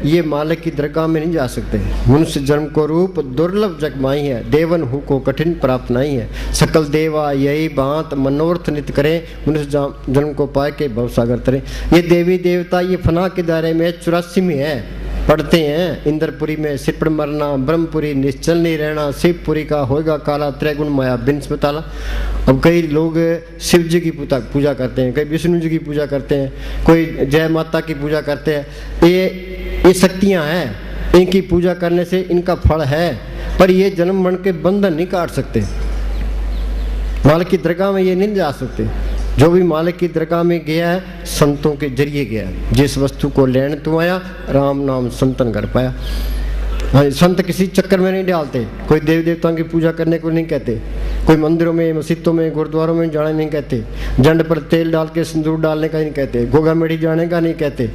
ये मालिक की दरगाह में नहीं जा सकते। मनुष्य जन्म को रूप दुर्लभ जगमाई है, देवन हु को कठिन प्राप्त नहीं है। सकल देवा यही बात मनोरथ नित करें, मनुष्य जन्म को पाए के भवसागर तरे। ये देवी देवता ये फना के दायरे में 84 में है, पढ़ते हैं। इंद्रपुरी में सिपड़ मरना, ब्रह्मपुरी निश्चल नहीं रहना, शिवपुरी का होएगा काला, त्रैगुण माया बिन स्मताला। अब कई लोग शिव जी की पूजा करते हैं, कई विष्णु जी की पूजा करते हैं, कोई जय माता की पूजा करते हैं। ये शक्तियाँ हैं, इनकी पूजा करने से इनका फल है, पर ये जन्म मरण के बंधन नहीं काट सकते। मालिक की दरगाह में ये नहीं जा सकते। जो भी मालिक की दरगाह में गया है संतों के जरिए गया है। जिस वस्तु को लेने तू आया, राम नाम संतन कर पाया। हाँ, संत किसी चक्कर में नहीं डालते। कोई देव देवताओं की पूजा करने को नहीं कहते, कोई मंदिरों में मस्जिदों में गुरुद्वारों में जाने नहीं कहते, जंड पर तेल डाल के सिंदूर डालने का नहीं कहते, गोगा मेढ़ी जाने का नहीं कहते,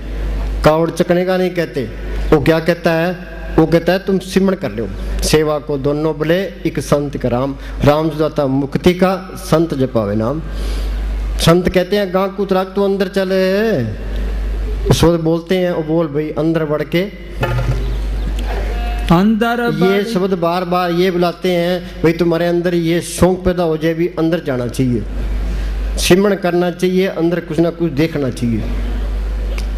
कावड़ चकने का नहीं कहते। वो क्या कहता है, वो कहता है तुम सिमरण कर लो। सेवा को दोनों बोले एक संत का राम, राम जुदाता मुक्ति का, संत जपावे नाम। संत कहते हैं गां को तराक तो अंदर चले, सो बोलते हैं, वो बोल भाई अंदर बढ़ के अंदर। ये शब्द बार बार ये बुलाते हैं, भाई तुम्हारे अंदर ये शौक पैदा हो जाए भी अंदर जाना चाहिए, सिमरण करना चाहिए, अंदर कुछ ना कुछ देखना चाहिए।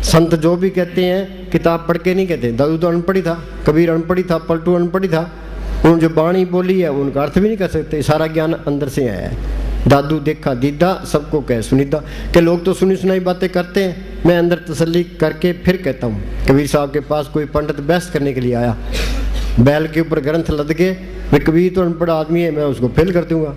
संत जो भी कहते हैं किताब पढ़ के नहीं कहते। दादू तो अनपढ़ी था, कबीर अनपढ़ी था, पलटू अनपढ़ी था, उन्होंने जो बाणी बोली है उनका अर्थ भी नहीं कर सकते। सारा ज्ञान अंदर से आया है। दादू देखा दीदा सबको कह सुनीदा, के लोग तो सुनी सुनाई बातें करते हैं, मैं अंदर तसल्ली करके फिर कहता हूँ। कबीर साहब के पास कोई पंडित बहस करने के लिए आया, बैल के ऊपर ग्रंथ लद के, भाई कबीर तो अनपढ़ आदमी है, मैं उसको फेल कर दूंगा।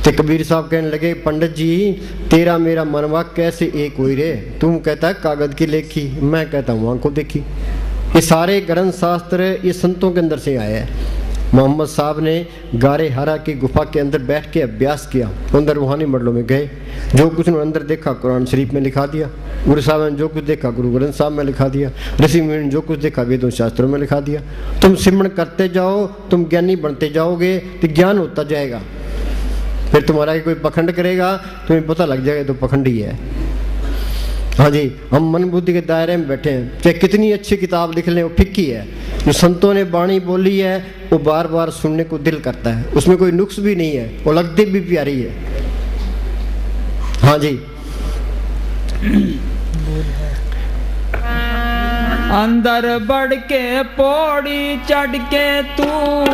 तो कबीर साहब कहने लगे, पंडित जी तेरा मेरा मनवा कैसे एक हुई रे, तुम कहता है कागज की लेखी, मैं कहता हूँ आंखों देखी। ये सारे ग्रंथ शास्त्र ये संतों के अंदर से आए हैं। मोहम्मद साहब ने गारे हरा की गुफा के अंदर बैठ के अभ्यास किया, अंदर रूहानी मंडलों में गए, जो कुछ उन्होंने अंदर देखा कुरान शरीफ में लिखा दिया। गुरु साहब ने जो कुछ देखा गुरु ग्रंथ साहब में लिखा दिया। ऋषि मुनि ने जो कुछ देखा वेदों शास्त्रों में लिखा दिया। तुम सिमरण करते जाओ, तुम ज्ञानी बनते जाओगे तो ज्ञान होता जाएगा। फिर तुम्हारा कोई पखंड करेगा तुम्हें पता लग जाएगा तो पखंडी है। हाँ जी, हम मन बुद्धि के दायरे में बैठे हैं, चाहे कितनी अच्छी किताब लिख लें वो फिक्की है। जो संतों ने बाणी बोली है वो बार बार सुनने को दिल करता है, उसमें कोई नुक्स भी नहीं है, वो लगती भी प्यारी है। हाँ जी, अंदर बढ़ के पौड़ी चढ़ के तू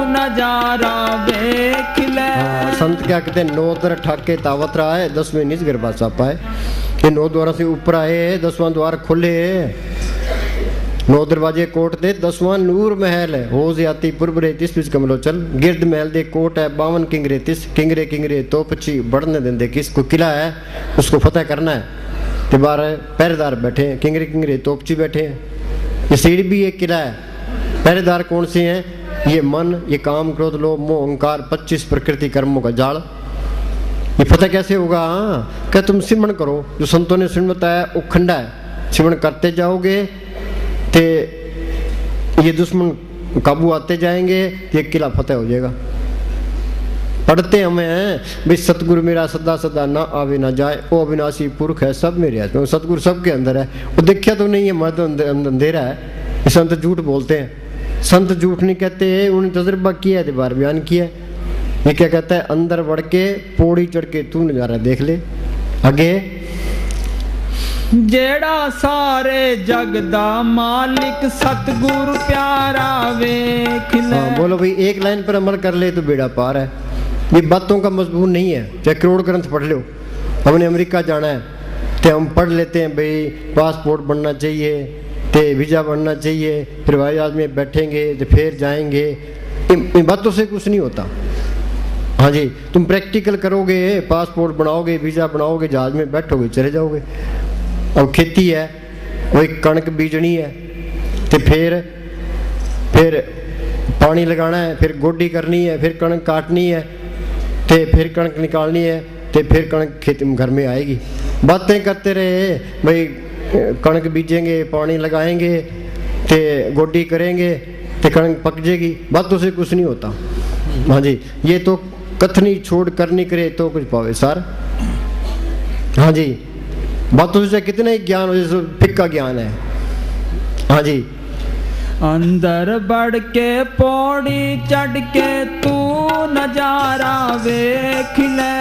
नजारा देख ले। संत क्या कहते हैं, 9 दर ठाके तावत रहा है, 10वें निज गरबा चापा है। ये 9 द्वारों से ऊपर आए, 10वां द्वार खुले, 9 दरवाजे कोट दे, 10वां नूर महल है। हो जाती पूर्व रे तिस पिछ कमलो चल, गिरद महल दे कोट है, 52 किंगरे तिस, किंगरे किंगरे तो पची बढ़ने देंदे किस। को किला है उसको फतेह करना है, ते 12 पहरेदार बैठे हैं, किंगरे किंगरे तोपची बैठे हैं। ये सीढ़ी भी एक किला है। पहरेदार कौन से हैं? ये मन, ये काम, क्रोध, लोभ, मोह, अहंकार, 25 प्रकृति कर्मों का जाल। ये फतेह कैसे होगा? क्या तुम सिमरण करो, जो संतों ने सिमरण बताया वो खंडा है। सिमरण करते जाओगे ते ये दुश्मन काबू आते जाएंगे, ये किला फतेह हो जाएगा। पढ़ते हमें हैं भाई, सतगुरु मेरा सदा सदा ना आवे ना जाए, वो अविनाशी पुरख है सब मेरे हाथ में। सतगुरु सबके अंदर है, वो देखा तो नहीं है, मर्द अंधेरा है। संत झूठ बोलते हैं, संत झूठ नहीं कहते, उन्होंने तजुर्बा किया है, बार बयान किया है। ये क्या कहता है, अंदर बढ़ के पौड़ी चढ़ के तू नजारा देख ले। आगे, जेड़ा सारे जग दा मालिक सतगुरु प्यारा वेख ले। बोलो भाई, एक लाइन पर अमल कर ले तो बेड़ा पार है। ये बातों का मजबूर नहीं है, चाहे करोड़ ग्रंथ पढ़ लो। हमने अमेरिका जाना है तो हम पढ़ लेते हैं भाई पासपोर्ट बनना चाहिए, तो वीज़ा बनना चाहिए, फिर हवाई जहाज में बैठेंगे तो फिर जाएंगे। इन बातों से कुछ नहीं होता। हाँ जी, तुम प्रैक्टिकल करोगे, पासपोर्ट बनाओगे, वीज़ा बनाओगे, जहाज में बैठोगे, चले जाओगे। अब खेती है, वही कणक बीजनी है, तो फिर पानी लगाना है, फिर गोडी करनी है, फिर कणक काटनी है, तो फिर कणक निकालनी है, तो फिर कणक खेत घर में आएगी। बातें करते रहे भाई, कणक बीजेंगे, पानी लगाएंगे, तो गोडी करेंगे, तो कणक पक जाएगी। बातों से कुछ नहीं होता। हाँ जी, ये तो कथनी छोड़ करनी करे तो कुछ पावे सर। हाँ जी, बातों से कितना ही ज्ञान हो, जैसे फिक्का ज्ञान है। हाँ जी, अंदर बढ़ के पौड़ी चढ़ के तू नजारा वेख ले।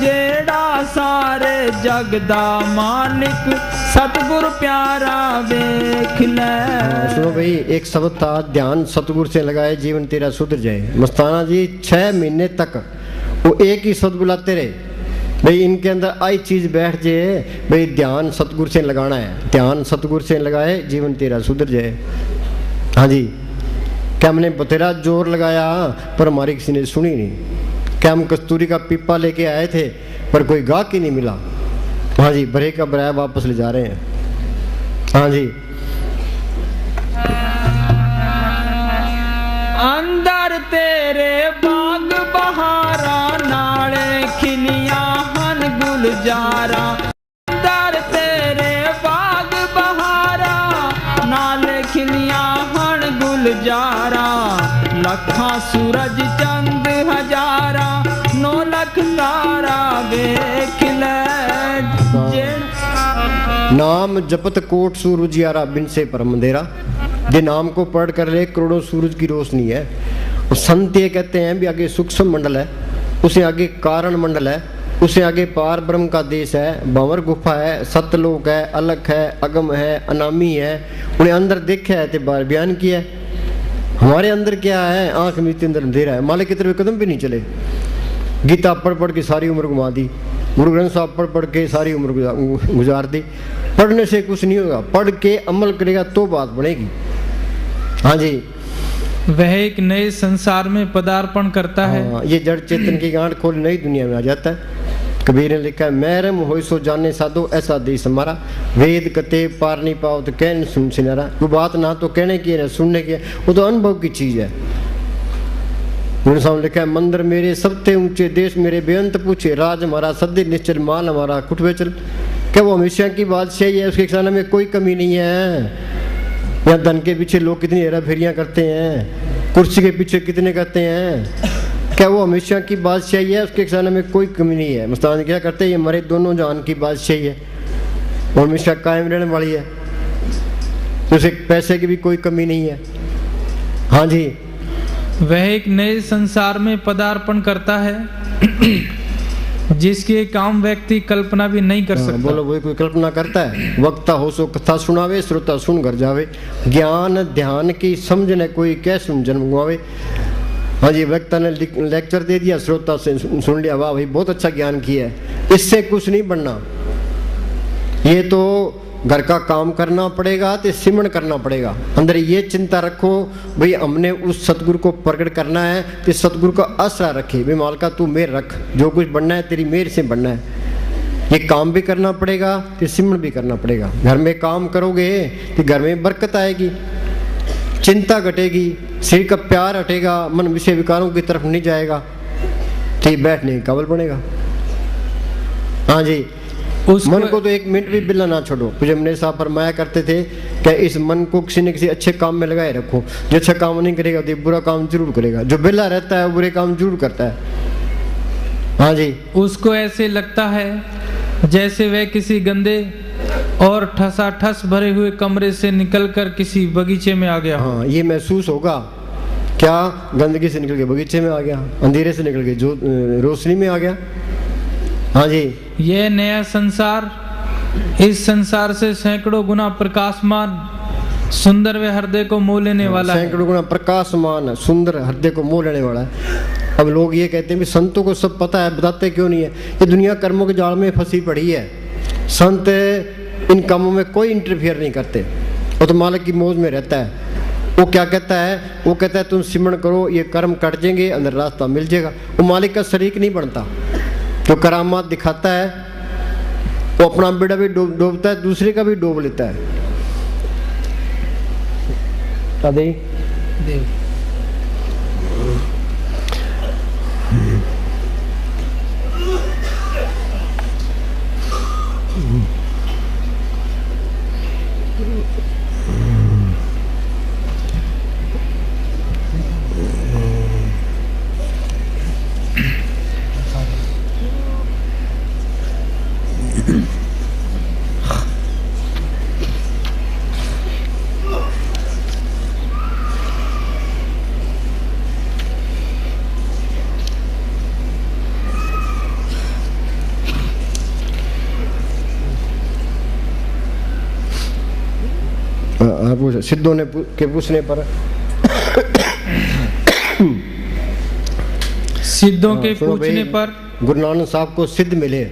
जेड़ा सारे जग दा मालिक सतगुरु प्यारा वेख ले। सुनो भाई, एक शब्द था, ध्यान सतगुरु से लगाए जीवन तेरा सुधर जाए। मस्ताना जी 6 महीने तक वो एक ही शब्द बुलाते रहे भाई, इनके अंदर आई चीज बैठ जाए भाई, ध्यान सतगुरु से लगाना है, ध्यान सतगुरु से लगाए जीवन तेरा सुधर जाए। हाँ जी, क्या हमने बतेरा जोर लगाया पर हमारी किसी ने सुनी नहीं। क्या हम कस्तूरी का पीपा लेके आए थे पर कोई गाहक ही नहीं मिला। हाँ जी, भरे का भराया वापस ले जा रहे हैं। हाँ जी, अंदर तेरे बाग बहारा, नाले खिलिया हन गुलजारा। अंदर तेरे बाग बहारा, नाले खिलिया हन गुलजारा। लखा सूरज चंद हजारा, 9 लाख तारा वेख ले। नाम जपत कोट सूरज यारा, बिन से परम अंधेरा। ये नाम को पढ़ कर ले करोड़ों सूरज की रोशनी है। और संत ये कहते हैं भी आगे सूक्ष्म मंडल है, उसे आगे कारण मंडल है, उसे आगे पार ब्रह्म का देश है, भंवर गुफा है, सतलोक है, अलख है, अगम है, अनामी है। उन्हें अंदर देखा है तो बार बयान किया है। हमारे अंदर क्या है, आंख मीते अंदर अंधेरा है, मालिक की तरफ कदम भी नहीं चले। गीता पढ़ पढ़ के सारी उम्र घुमा दी, गुरु ग्रंथ साहब पढ़ पढ़ के सारी उम्र गुजार दी। पढ़ने से कुछ नहीं होगा, पढ़ के अमल करेगा तो बात बनेगी। हाँ जी, वह एक नए संसार में पदार्पण करता है। ये जड़ चेतन की गांठ खोल नई दुनिया में आ जाता है। कबीर ने लिखा है, महरम हो सो जाने साधो, ऐसा देश हमारा। वेद कते पार नहीं पाओ तो कहने सुन सिनारा। वो बात ना तो कहने की है ना सुनने की है, वो तो अनुभव की चीज है। उन्होंने सामने लिखा है, मंदिर मेरे सबसे ऊंचे, देश मेरे बेअंत पूछे, राज हमारा सद्य निश्चल, माल हमारा कुटवे चल। क्या वो हमेशा की बादशाही है, उसके खजाने में कोई कमी नहीं है। यहाँ धन के पीछे लोग कितनी हेरा फेरियाँ करते हैं, कुर्सी के पीछे कितने करते हैं। क्या वो हमेशा की बादशाही है, उसके खजाने में कोई कमी नहीं है। मुस्तान क्या करते हैं, ये मरे दोनों जान की बादशाही है, वो हमेशा कायम रहने वाली है, उसे पैसे की भी कोई कमी नहीं है। हाँ जी, वह एक नए संसार में पदार्पण करता है। जिसकी एक आम व्यक्ति कल्पना भी नहीं कर सकता। बोलो, वही कोई कल्पना करता है? वक्ता हो सो कथा सुनावे, श्रोता सुन घर जावे, ज्ञान ध्यान की समझ न कोई कै सुन जन्म गवावे। हाँ जी, वक्ता ने लेक्चर दे दिया, श्रोता से सुन लिया, वाह भाई बहुत अच्छा ज्ञान किया है, इससे कुछ नहीं बनना। ये तो घर का काम करना पड़ेगा, तो सिमरण करना पड़ेगा। अंदर ये चिंता रखो भाई हमने उस सतगुरु को प्रकट करना है, तो सतगुरु का आसरा रखे, भाई मालका तू मेर रख, जो कुछ बनना है तेरी मेर से बनना है। ये काम भी करना पड़ेगा, तो सिमरण भी करना पड़ेगा। घर में काम करोगे तो घर में बरकत आएगी, चिंता घटेगी, शरीर का प्यार हटेगा, मन विषय विकारों की तरफ नहीं जाएगा, तो ये बैठने का काबिल बनेगा। हाँ जी, मन को तो एक मिनट भी बिल्ला ना छोड़ो। मुझे हमने साहब फरमाया करते थे कि इस मन को किसी न किसी अच्छे काम में लगाए रखो। जो अच्छा काम नहीं करेगा तो बुरा काम जरूर करेगा, जो बिल्ला रहता है वो बुरे काम जरूर करता है। हाँ जी, उसको ऐसे लगता है जैसे वह किसी गंदे और ठसाठस भरे हुए कमरे से निकलकर किसी बगीचे में आ गया। हाँ, ये महसूस होगा क्या, गंदगी से निकल के बगीचे में आ गया, अंधेरे से निकल के जो रोशनी में आ गया। हाँ जी, यह नया संसार इस संसार से सैकड़ों गुना प्रकाशमान, सुंदर व हृदय को मोह लेने वाला है। सैकड़ों गुना प्रकाशमान, सुंदर, हृदय को मोह लेने वाला है। अब लोग ये कहते हैं भी संतों को सब पता है, बताते क्यों नहीं है? ये दुनिया कर्मों के जाल में फंसी पड़ी है। संत इन कामों में कोई इंटरफियर नहीं करते, वो तो मालिक की मौज में रहता है। वो क्या कहता है? वो कहता है तुम सिमरण करो, ये कर्म कट जाएंगे, अंदर रास्ता मिल जाएगा। वो मालिक का शरीक नहीं बनता। जो करामात दिखाता है वो अपना बेड़ा भी डूबता है, दूसरे का भी डूब लेता है। देव सिद्धों ने के पूछने पर सिद्धों के पूछने पर गुरु नानक साहब को सिद्ध मिले।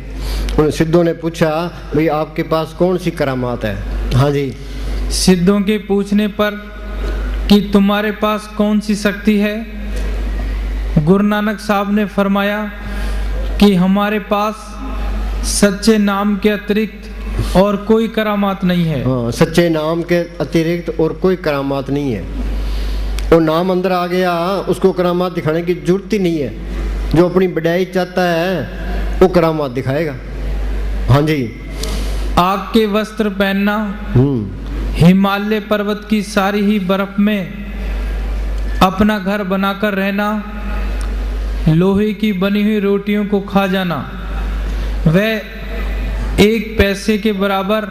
उन सिद्धों ने पूछा भाई आपके पास कौन सी करामात है? हाँ जी, सिद्धों के पूछने पर कि तुम्हारे पास कौन सी शक्ति है, गुरु नानक साहब ने फरमाया कि हमारे पास सच्चे नाम के अतिरिक्त और कोई करामात नहीं है। हाँ, सच्चे नाम के अतिरिक्त और कोई करामात नहीं है। वो नाम अंदर आ गया, उसको करामात दिखाने की जरूरत ही नहीं है। जो अपनी बढ़ाई चाहता है वो करामात दिखाएगा। हाँ जी, आग के वस्त्र पहनना, हिमालय पर्वत की सारी ही बर्फ में अपना घर बनाकर रहना, लोहे की बनी हुई रोटियों को खा जाना, वह एक पैसे के बराबर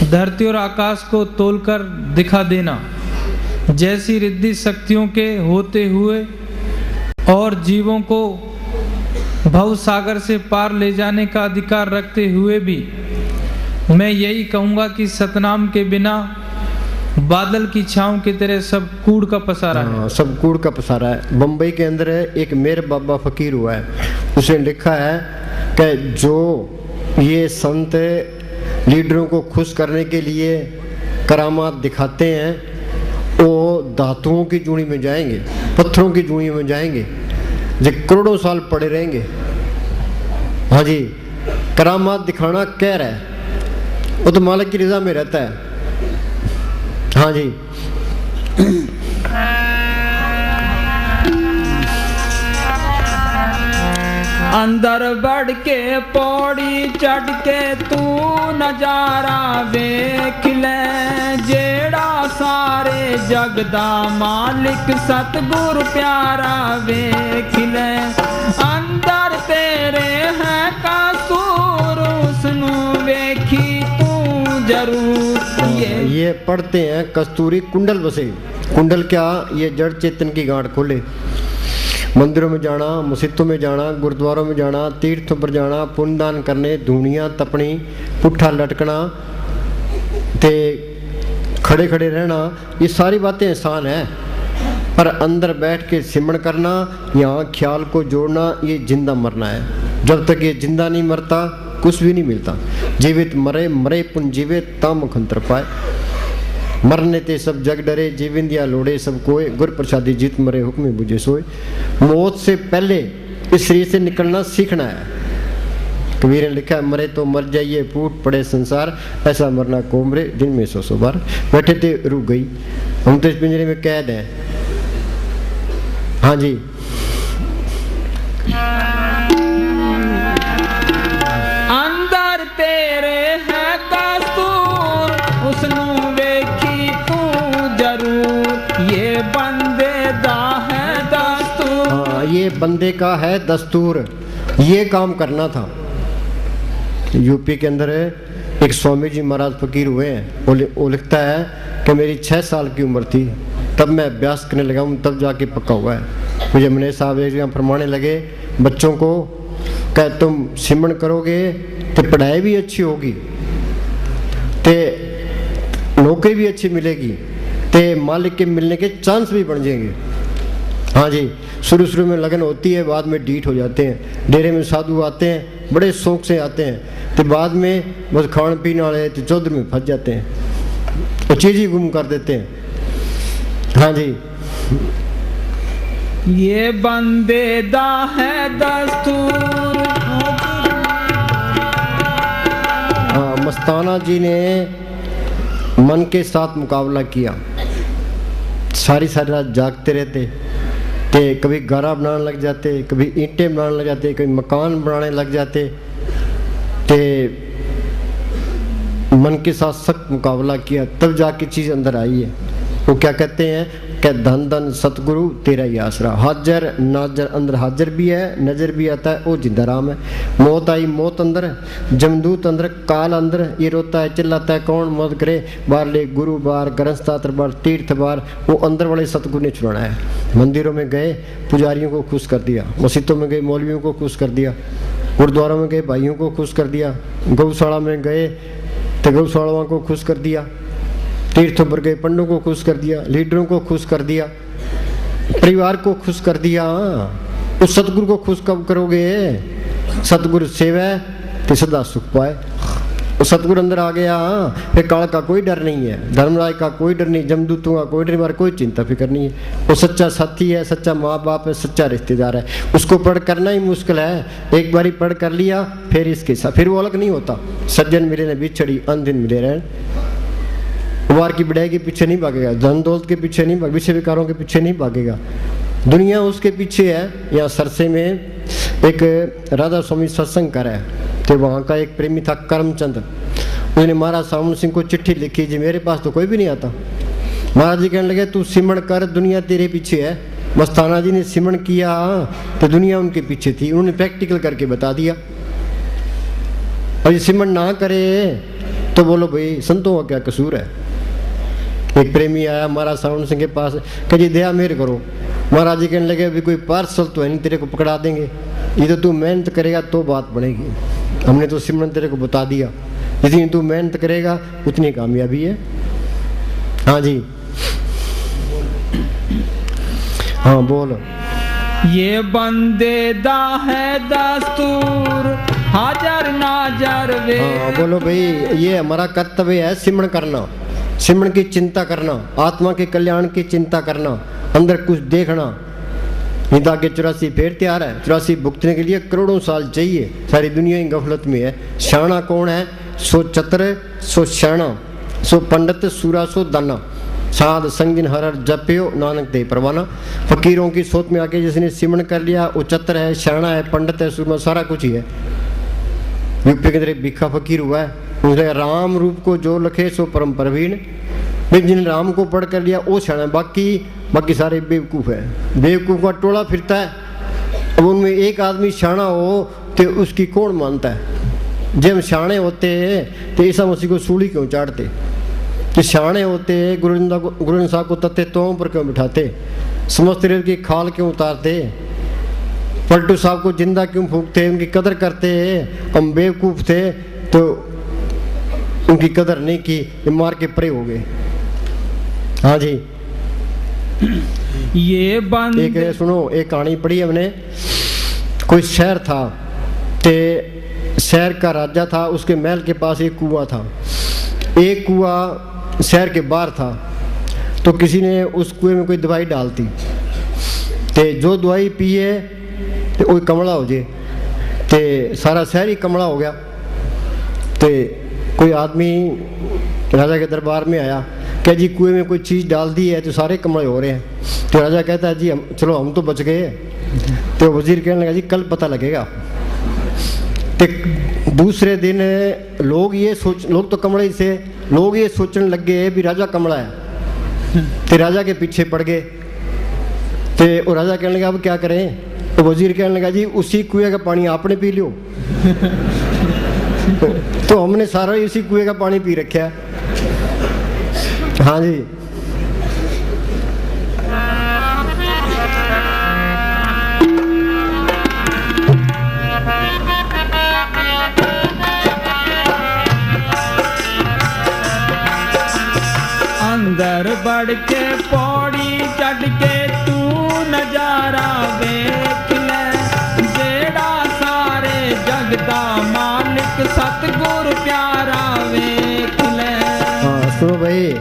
धरती और आकाश को तोलकर दिखा देना जैसी रिद्धि शक्तियों के होते हुए और जीवों को भव सागर से पार ले जाने का अधिकार रखते हुए भी मैं यही कहूँगा कि सतनाम के बिना बादल की छांव की तरह सब कूड़ का पसारा है। सब कूड़ का पसारा है। बम्बई के अंदर एक मेर बाबा फकीर हुआ है, उसने लिखा है कि जो ये संत लीडरों को खुश करने के लिए करामात दिखाते हैं वो धातुओं की जूनी में जाएंगे, पत्थरों की जूनी में जाएंगे, जो करोड़ों साल पड़े रहेंगे। हाँ जी, करामात दिखाना कह रहा है, वो तो मालिक की रजा में रहता है। हाँ जी, अंदर बढ़ के पौड़ी चढ़ के तू नजारा देख ले, जेड़ा सारे जग दा मालिक सतगुरु प्यारा देख ले। अंदर तेरे है कसूर उसनू वेखी तू जरूर। ये पढ़ते हैं कस्तूरी कुंडल बसे। कुंडल क्या? ये जड़ चेतन की गांठ खोले। मंदिरों में जाना, मस्जिदों में जाना, गुरुद्वारों में जाना, तीर्थों पर जाना, पुण्यदान करने, धूणियाँ तपनी, पुट्ठा लटकना, ते खड़े खड़े रहना, ये सारी बातें आसान है। पर अंदर बैठ के सिमरण करना, यहाँ ख्याल को जोड़ना, ये जिंदा मरना है। जब तक ये जिंदा नहीं मरता कुछ भी नहीं मिलता। जीवित मरे, मरे पुन जीवे ताम मुखंतर पाए। मरने ते सब जग डरे, जीविंदिया लोड़े सब कोय, गुर प्रसादी जीत मरे हुक्म बुझे सोए। मौत से पहले इस शरीर से निकलना सीखना है। कबीर ने लिखा है, मरे तो मर जाइए फूट पड़े संसार, ऐसा मरना कोमरे दिन में 100 बार। बैठे थे रुक गई, हम तो इस पिंजरे में कैद हैं। हाँ जी, अंदर तेरे है कसूर, उसनू वेखी तू जरूर, ये बंदे दा है दस्तूर। हाँ, ये बंदे का है दस्तूर, ये काम करना था। यूपी के अंदर एक स्वामी जी महाराज फकीर हुए हैं। वो लिखता है कि मेरी 6 साल की उम्र थी तब मैं अभ्यास करने लगा हूँ, तब जाके पक्का हुआ है। मुझे मने साहब एक जगह फरमाने लगे बच्चों को, कह तुम सिमरण करोगे तो पढ़ाई भी अच्छी होगी, ते नौकरी भी अच्छी मिलेगी, ते मालिक के मिलने के चांस भी बढ़ जाएंगे। हाँ जी, शुरू में लगन होती है, बाद में डीठ हो जाते हैं। डेरे में साधु आते हैं, बड़े शौक से आते हैं, तो बाद में बस खान पीने वाले तो चौधरी में फंस जाते हैं, वो चीज़ ही गुम कर देते हैं। हाँ जी, ये बंदे दा है दस्तूर। हाँ, मस्ताना जी ने मन के साथ मुकाबला किया। सारी रात जागते रहते, ते कभी गारा बनाने लग जाते, कभी ईंटें बनाने लग जाते, कभी मकान बनाने लग जाते, ते मन के साथ सख्त मुकाबला किया, तब जाके चीज़ अंदर आई है। वो क्या कहते हैं कि धन धन सतगुरु तेरा ही आसरा, हाजर नाजर अंदर हाजिर भी है, नजर भी आता है, वो जिंदा राम है। मौत आई मौत अंदर, जमदूत अंदर, काल अंदर, ये रोता है चिल्लाता है कौन मदद करे, बार ले गुरु बार, ग्रंथशास्त्र बार, तीर्थ बार, वो अंदर वाले सतगुरु ने छुड़ाना है। मंदिरों में गए पुजारियों को खुश कर दिया, मस्जिदों में गए मौलवियों को खुश कर दिया, गुरुद्वारों में गए भाइयों को खुश कर दिया, गौशाला में गए तो गौशालाओं को खुश कर दिया, तीर्थों पर गए पंडों को खुश कर दिया, लीडरों को खुश कर दिया, परिवार को खुश कर दिया। उस सतगुरु को खुश कब करोगे? सतगुरु सेवा तो सदा सुख पाए। वो सतगुरु अंदर आ गया, फिर काल का कोई डर नहीं है, धर्मराज का कोई डर नहीं, जमदूतों का कोई डर नहीं, कोई चिंता फिक्र नहीं है। वो सच्चा साथी है, सच्चा माँ बाप है, सच्चा रिश्तेदार है। उसको पढ़ करना ही मुश्किल है, एक बारी पढ़ कर लिया फिर इसके साथ फिर वो अलग नहीं होता। सज्जन मिले न बिछड़ी अंधिन मिले रहन। वार की बढ़ाई के पीछे नहीं भागेगा, धन दौलत के पीछे नहीं भागेगा, विषय विकारों के पीछे नहीं भागेगा, दुनिया उसके पीछे है। यहाँ सरसे में एक राधा स्वामी सत्संग कर है, तो वहाँ का एक प्रेमी था करमचंद, उसने महाराज सावन सिंह को चिट्ठी लिखी जी मेरे पास तो कोई भी नहीं आता। महाराज जी कहने लगे तू सिमरण कर, दुनिया तेरे पीछे है। मस्ताना जी ने सिमरण किया तो दुनिया उनके पीछे थी, उन्होंने प्रैक्टिकल करके बता दिया। और ये सिमरण ना करे तो बोलो भाई संतों का क्या कसूर है। एक प्रेमी आया महाराज सावन सिंह के पास, कह जी दया मेरे करो। महाराज जी कहने लगे अभी कोई पार्सल तो है नहीं, तेरे को पकड़ा देंगे, ये तो तू मेहनत करेगा तो बात बनेगी। हमने तो सिमरन तेरे को बता दिया, जितनी तू मेहनत करेगा उतनी कामयाबी है। हाँ जी, हाँ बोलो। ये बंदे दा है दस्तूर, हाजर नाजर वे। हाँ बोलो भाई, ये हमारा कर्तव्य है सिमरण करना, सिमरण की चिंता करना, आत्मा के कल्याण की चिंता करना, अंदर कुछ देखना। निदा के 84 फेर तैयार है, 84 भुगतने के लिए करोड़ों साल चाहिए, सारी दुनिया ही गफलत में है। शाना कौन है? सो चतर सो शाना, सो पंडित सूरा सो दाना, साध संगिन हर जप्यो नानक दे परवाना। फकीरों की सोच में आके जिसने सिमरण कर लिया वो चतर है, शाना है, पंडित है, सूरमा, सारा कुछ ही है। यूपी के अंदर एक भिक्खा फकीर हुआ है, उसने राम रूप को जो लखे सो परम प्रवीण। जिन्हें राम को पढ़ कर लिया वो शाना है, बाकी सारे बेवकूफ़ है। बेवकूफ़ का टोला फिरता है। अब उनमें एक आदमी शाना हो तो उसकी कौन मानता है? जब शाने होते तो ईसा मसीह को सूली क्यों चाटते? कि शाने होते गुरु साहब को तत्ते तों पर क्यों बिठाते? समस्त रेल की खाल क्यों उतारते? पलटू साहब को जिंदा क्यों फूंकते, उनकी कदर करते, हम बेवकूफ थे तो उनकी कदर नहीं की, ये मार के परे हो गए। हाँ जी, ये बंद एक सुनो, एक कहानी पढ़ी हमने। कोई शहर था, ते शहर का राजा था, उसके महल के पास एक कुआं था। एक कुआं शहर के बाहर था, तो किसी ने उस कुएं में कोई दवाई डालती, ते जो दवाई पिए तो कोई कमला हो जाए, ते सारा शहर ही कमला हो गया। ते कोई आदमी राजा के दरबार में आया, क्या जी कुएं में कोई चीज़ डाल दी है तो सारे कमले हो रहे हैं। तो राजा कहता है जी चलो हम तो बच गए। तो वजीर कहने लगा जी कल पता लगेगा। तो दूसरे दिन लोग तो कमले ही से, लोग ये सोचने लग गए भी राजा कमला है, तो राजा के पीछे पड़ गए। तो राजा कहने लगा अब क्या करें। तो वजीर कहने लगा जी उसी कुएं का पानी आपने पी लियो। तो हमने सारा ही उसी कुएं का पानी पी रखा है। हाँ जी, अंदर बढ़ के पौड़ी चढ़ के तू नजारा देख ले, जेड़ा सारे जग दा मालिक सतगुरु प्यारा वेख ले। हाँ सुनो भाई,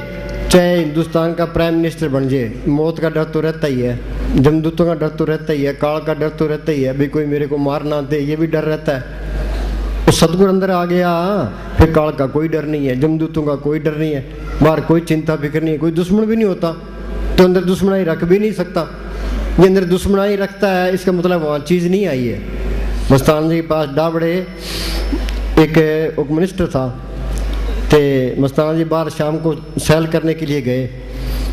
चाहे हिंदुस्तान का प्राइम मिनिस्टर बन जाए, मौत का डर तो रहता ही है, जमदूतों का डर तो रहता ही है, काल का डर तो रहता ही है, भाई कोई मेरे को मार ना दे, ये भी डर रहता है। तो सतगुरु अंदर आ गया, फिर काल का कोई डर नहीं है, जमदूतों का कोई डर नहीं है, बाहर कोई चिंता फिक्र नहीं है, कोई दुश्मन भी नहीं होता, तो अंदर दुश्मनाई रख भी नहीं सकता। ये अंदर दुश्मनाई रखता है, इसका मतलब वहाँ चीज़ नहीं आई है। मस्तान जी के पास डाबड़े एक मिनिस्टर था, तो मस्ताना जी बाहर शाम को सैल करने के लिए गए,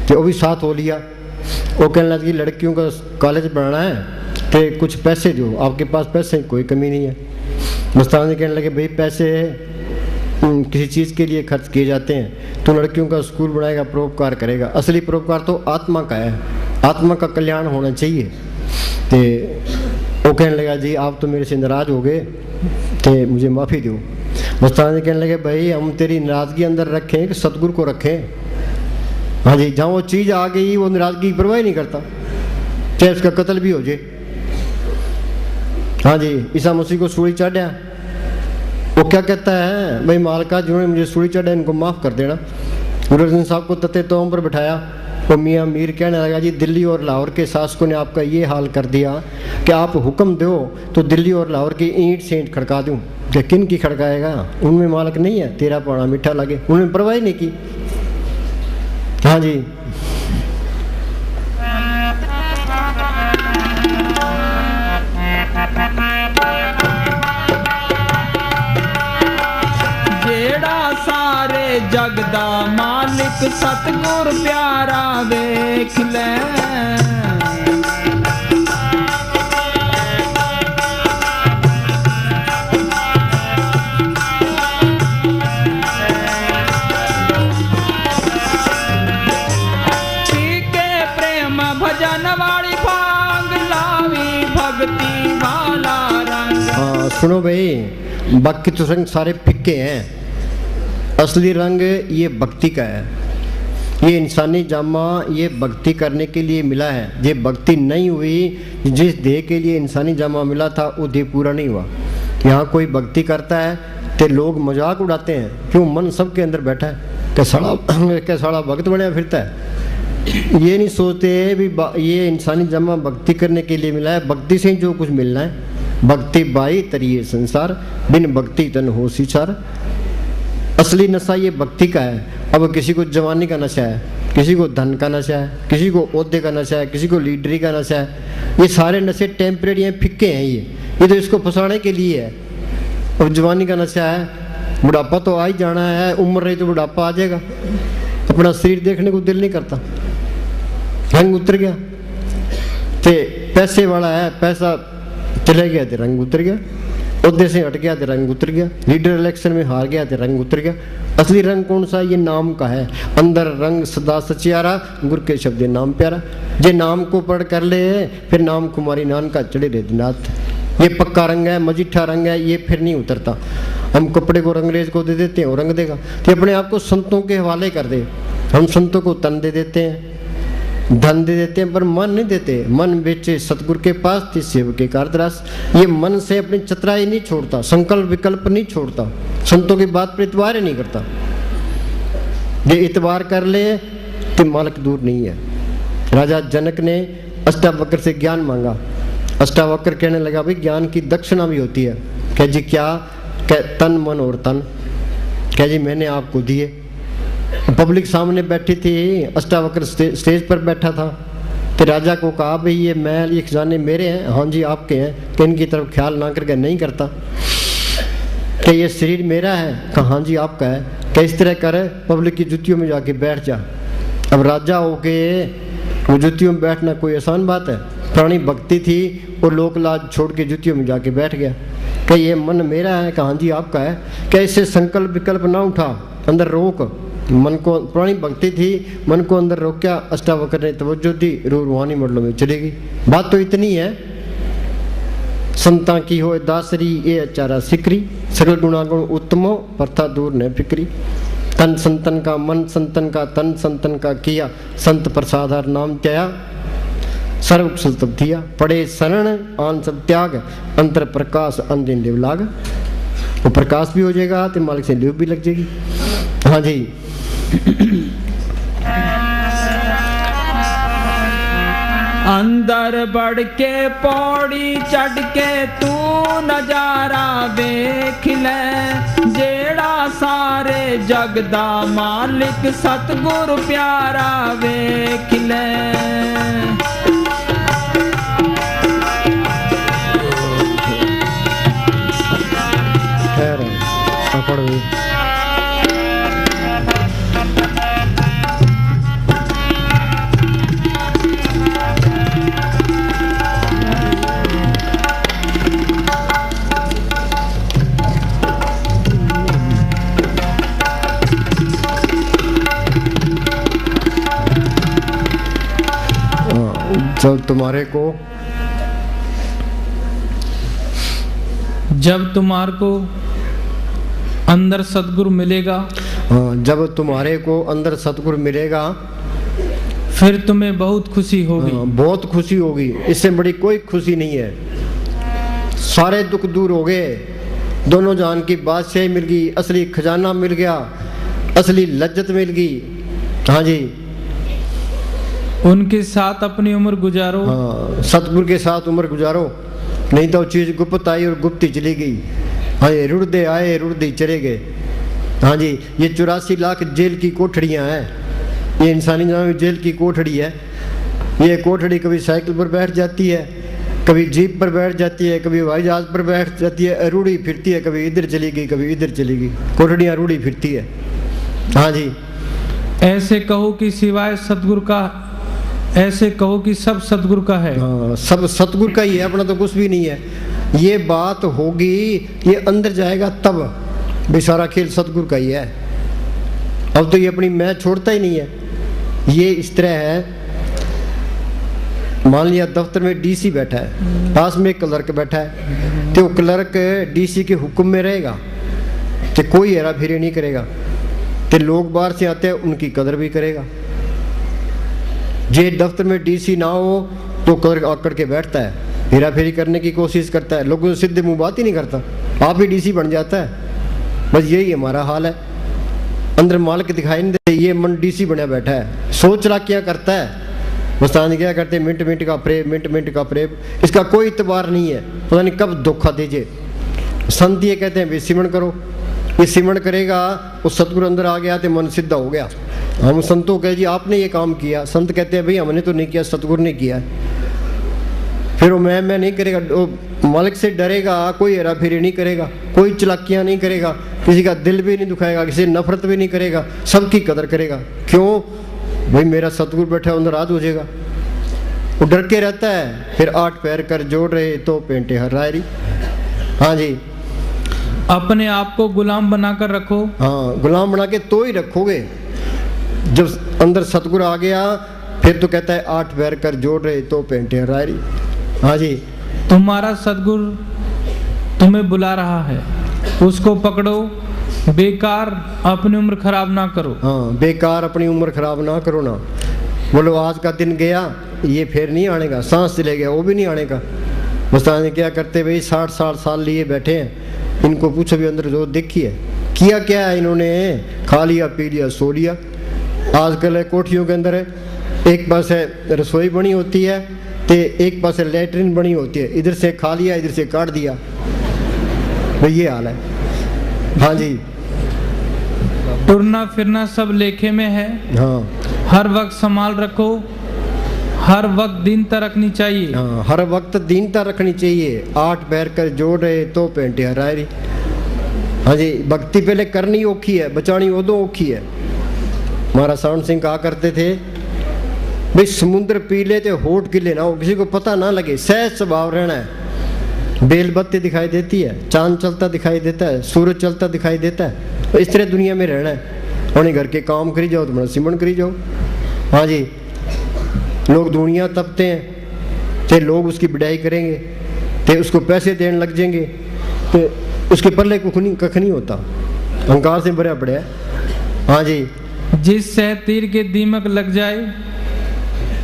तो वो भी साथ हो लिया। वो कहने लगी लड़कियों का कॉलेज बनाना है, तो कुछ पैसे दो, आपके पास पैसे कोई कमी नहीं है। मस्ताना जी कहने लगे भाई पैसे किसी चीज़ के लिए खर्च किए जाते हैं, तो लड़कियों का स्कूल बनाएगा, परोपकार करेगा। असली परोपकार तो आत्मा का है, आत्मा का कल्याण होना चाहिए। तो वो कहने लगा जी आप तो मेरे से नाराज़ हो गए, तो मुझे माफ़ी दो। मस्ताना जी कहने लगे भाई हम तेरी नाराज़गी अंदर रखें कि सतगुरु को रखें। हाँ जी, जहाँ वो चीज़ आ गई वो नाराज़गी की परवाह नहीं करता, चाहे उसका कत्ल भी हो जाए। हाँ जी, ईसा मसीह को सूली चढ़ा, वो क्या कहता है भाई मालका जिन्होंने मुझे सूली चढ़ा इनको माफ़ कर देना। गुरु अर्जन साहब को तते तोम पर बिठाया, वो मियाँ मीर कहने लगा जी दिल्ली और लाहौर के शासकों ने आपका ये हाल कर दिया कि आप हुक्म दो तो दिल्ली और लाहौर की ईंट से ईंट खड़का दूँ। क्या किन की खड़काएगा, उनमें मालक नहीं है, तेरा पाना मीठा लगे, उन्होंने परवाह नहीं की। हाँ जी, जेड़ा सारे जग दा मालिक सतगुरु प्यारा वेख ले, सुनो भाई, बाकी तो रंग सारे फिक्के हैं, असली रंग ये भक्ति का है। ये इंसानी जामा ये भक्ति करने के लिए मिला है। ये भक्ति नहीं हुई, जिस देह के लिए इंसानी जामा मिला था वो देह पूरा नहीं हुआ। यहाँ कोई भक्ति करता है तो लोग मजाक उड़ाते हैं, क्यों मन सबके अंदर बैठा है, क्या साला भक्त बनया फिरता है। ये नहीं सोचते भी ये इंसानी जामा भक्ति करने के लिए मिला है, भक्ति से ही जो कुछ मिलना है। भक्ति बाई तरिए संसार, बिन भक्ति तन हो सीचार। असली नशा ये भक्ति का है। अब किसी को जवानी का नशा है, किसी को धन का नशा है, किसी को ओहदे का नशा है, किसी को लीडरी का नशा है। ये सारे नशे टेम्परेरी हैं, फिक्के हैं। ये तो इसको फंसाने के लिए है। अब जवानी का नशा है, बुढ़ापा तो आ ही जाना है, उम्र रही तो बुढ़ापा आ जाएगा, अपना शरीर देखने को दिल नहीं करता, रंग उतर गया। ते पैसे वाला है, पैसा चले गया तो रंग उतर गया, ओहदे से हट गया तो रंग उतर गया, लीडर इलेक्शन में हार गया तो रंग उतर गया। असली रंग कौन सा? ये नाम का है। अंदर रंग सदा सचियारा, गुरु के शब्द नाम प्यारा। जे नाम को पढ़ कर ले फिर नाम कुमारी नान का चढ़े रहे दिनाथ। ये पक्का रंग है, मजीठा रंग है, ये फिर नहीं उतरता। हम कपड़े को अंग्रेज को दे देते हैं, वो रंग देगा। तो अपने आप को संतों के हवाले कर दे। हम संतों को तन दे देते हैं, धन दे देते हैं, पर मन नहीं देते। मन बेचे सतगुरु के पास थी सेवक के कारतरास। ये मन से अपनी चतुराई नहीं छोड़ता, संकल्प विकल्प नहीं छोड़ता, संतों की बात पर इतबार ही नहीं करता। ये इतबार कर ले तो मालक दूर नहीं है। राजा जनक ने अष्टावक्र से ज्ञान मांगा। अष्टावक्र कहने लगा भाई ज्ञान की दक्षिणा भी होती है। कह जी क्या? कह तन मन और तन। कह जी मैंने आपको दिए। पब्लिक सामने बैठी थी, अष्टावक्र स्टेज पर बैठा था। तो राजा को कहा भाई ये महल ये खजाने मेरे हैं। हाँ जी आपके हैं। कि इनकी तरफ ख्याल ना करके नहीं करता। कि ये शरीर मेरा है। कहा हाँ जी आपका है। कि इस तरह कर पब्लिक की जुतियों में जाके बैठ जा। अब राजा हो के वो जुतियों में बैठना कोई आसान बात है? प्राणी भक्ति थी और लोक लाज छोड़ के जुतियों में जाके बैठ गया। कि ये मन मेरा है। कहा हाँ जी आपका है। कि इससे संकल्प विकल्प ना उठा, अंदर रोक। मन को प्राणी भक्ति थी, मन को अंदर रोका। अष्टावक्र ने तवज्जो दी, रूहानी मंडलों में चली गई। बात तो इतनी है, संता की हो दासरी ये अचारा सिकरी, सकल गुणागुण उत्तमो प्रथा दूर न फिक्री। तन संतन का मन संतन का तन संतन का किया, संत प्रसादार नाम त्याया सर्व कुशल तब दिया। पड़े शरण आन सब त्याग, अंतर प्रकाश अंदिन लिव लाग। वो प्रकाश भी हो जाएगा तो मालिक से लिव भी लग जाएगी। हाँ जी। अंदर बढ़ के पौड़ी चढ़ के तू नजारा देख ले, जेड़ा सारे जग दा मालिक सतगुरु प्यारा वेख ले। जब तुम्हारे को अंदर सतगुरु मिलेगा, जब तुम्हारे को अंदर सतगुरु मिलेगा फिर तुम्हें बहुत खुशी होगी। बहुत खुशी होगी। इससे बड़ी कोई खुशी नहीं है। सारे दुख दूर हो गए, दोनों जान की बादशाही मिल गई, असली खजाना मिल गया, असली लज्जत मिल गई। हाँ जी। उनके साथ अपनी उम्र गुजारो। हाँ, सतगुरु के साथ उम्र गुजारो, नहीं तो चीज गुप्त आई और गुप्त ही चली गई। हाँ, ये रुड़दे आए रुड़दे चले गए। हाँ जी। ये 84 लाख जेल की कोठड़ियाँ हैं। ये इंसानी जान में जेल की कोठड़ी है। ये कोठड़ी कभी साइकिल पर बैठ जाती है, कभी जीप पर बैठ जाती है, कभी हवाई जहाज पर बैठ जाती है, रूढ़ी फिरती है, कभी इधर चली गई कभी इधर चली गई। कोठड़ियाँ रूढ़ी फिरती है। हाँ जी। ऐसे कहो कि सिवाय सतगुरु का, ऐसे कहो कि सब सतगुरु का है। हाँ, सब सतगुरु का ही है, अपना तो कुछ भी नहीं है। ये बात होगी, ये अंदर जाएगा तब भी सारा खेल सतगुरु का ही है। अब तो ये अपनी मैं छोड़ता ही नहीं है। ये इस तरह है, मान लिया दफ्तर में डीसी बैठा है, पास में एक क्लर्क बैठा है, तो क्लर्क डीसी के हुक्म में रहेगा तो कोई हेरा फेरी नहीं करेगा, तो लोग बाहर से आते हैं उनकी कदर भी करेगा। जे दफ्तर में डीसी ना हो तो क्लर्क आकड़ के बैठता है, हेरा फेरी करने की कोशिश करता है, लोगों से सीधे मुंह बात ही नहीं करता, आप ही डीसी बन जाता है। बस यही हमारा हाल है। अंदर मालिक दिखाई नहीं दे, ये मन डीसी बना बैठा है, सोच रहा क्या करता है। मुस्तान क्या करते, मिनट मिनट का प्रेम, मिनट मिनट का प्रेम, इसका कोई इतबार नहीं है, पता नहीं कब धोखा दीजिए। संत ये कहते हैं भाई सिमरण करो, ये सिमरण करेगा, उस सतगुरु अंदर आ गया तो मन सिद्ध हो गया। हम संतों कहे जी आपने ये काम किया, संत कहते हैं भाई हमने तो नहीं किया, सतगुरु ने किया। फिर वो मैं नहीं करेगा, वो मालिक से डरेगा, कोई हेरा फेरी नहीं करेगा, कोई चलाकियाँ नहीं करेगा, किसी का दिल भी नहीं दुखाएगा, किसी नफरत भी नहीं करेगा, सबकी कदर करेगा। क्यों भाई, मेरा सतगुरु बैठा अंदर राज हो जाएगा। वो डर के रहता है। फिर 8 पैर कर जोड़ रहे तो पेंटे हर रायरी। हाँ जी। अपने आप को गुलाम बनाकर रखो। हाँ, गुलाम बना के तो ही रखोगे। जब अंदर सतगुरु आ गया फिर तो कहता है 8 पैर कर जोड़ रहे तो पेंटे हरारी। हाँ जी, तुम्हारा सदगुरु तुम्हें बुला रहा है, उसको पकड़ो, बेकार अपनी उम्र खराब ना करो। हाँ, बेकार अपनी उम्र खराब ना करो ना। बोलो आज का दिन गया, ये फिर नहीं आने का, सांस चले गया वो भी नहीं आने का। मुस्तान क्या करते भाई, 60 साल लिए बैठे हैं, इनको पूछो भी अंदर जो देखिए किया क्या है इन्होंने, खा लिया पी लिया सो लिया। आजकल कोठियों के अंदर एक पास है रसोई बनी होती है तो एक पास है लेटरिन बनी होती है, इधर से खा लिया इधर से काट दिया, भाई ये हाल है। हाँ जी, टुरना फिरना सब लेखे में है। हाँ, हर वक्त संभाल रखो, हर वक्त दीनता रखनी चाहिए। हाँ, हर वक्त दीनता रखनी चाहिए। 8 पैर कर जोड़ रहे तो पेंटे हरारी। हाँ जी, भक्ति पहले करनी औखी है, बचानी उदों औखी है। महाराज सावन सिंह कहा करते थे भाई समुद्र पी ले तो होठ गिले ना हो, किसी को पता ना लगे, सहज स्वभाव रहना है। बेल बत्ती दिखाई देती है, चांद चलता दिखाई देता है, सूरज चलता दिखाई देता है, तो इस तरह दुनिया में रहना है। और घर के काम करी जाओ तो बड़ा सिमरण करी जाओ। हाँ जी, लोग दुनिया तपते हैं तो लोग उसकी बढ़ाई करेंगे तो उसको पैसे देने लग जाएंगे तो उसके पल्ले कख नहीं होता, अहंकार से भरा पड़ा है। हाँ जी, जिस सह तीर के दीमक लग जाए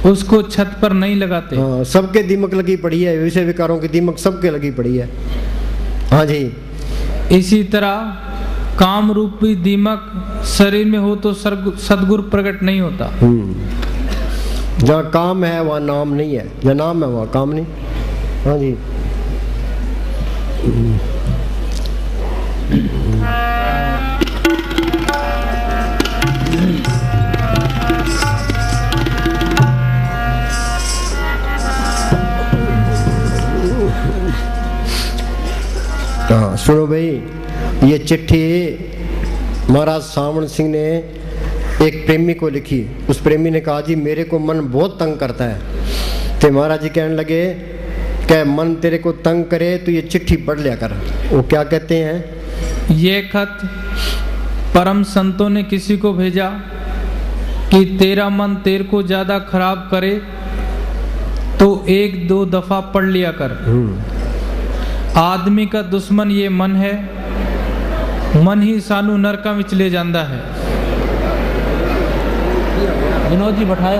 उसको छत पर नहीं लगाते। हाँ, सबके दीमक लगी पड़ी है, विषय विकारों की दीमक सबके लगी पड़ी है। हाँ जी, इसी तरह काम रूपी दीमक शरीर में हो तो सदगुरु प्रकट नहीं होता। जहाँ काम है वहाँ नाम नहीं है, जहाँ नाम है वहाँ काम नहीं। हाँ जी, हाँ सुनो भाई, ये चिट्ठी महाराज सावन सिंह ने एक प्रेमी को लिखी। उस प्रेमी ने कहा जी मेरे को मन बहुत तंग करता है। तो महाराज जी कहने लगे कि मन तेरे को तंग करे तो ये चिट्ठी पढ़ लिया कर। वो क्या कहते हैं, ये खत परम संतों ने किसी को भेजा कि तेरा मन तेरे को ज्यादा खराब करे तो 1-2 दफा पढ़ लिया कर। आदमी का दुश्मन ये मन है, मन ही सानू नरका विच ले जाता है। विनोद जी बैठाओ।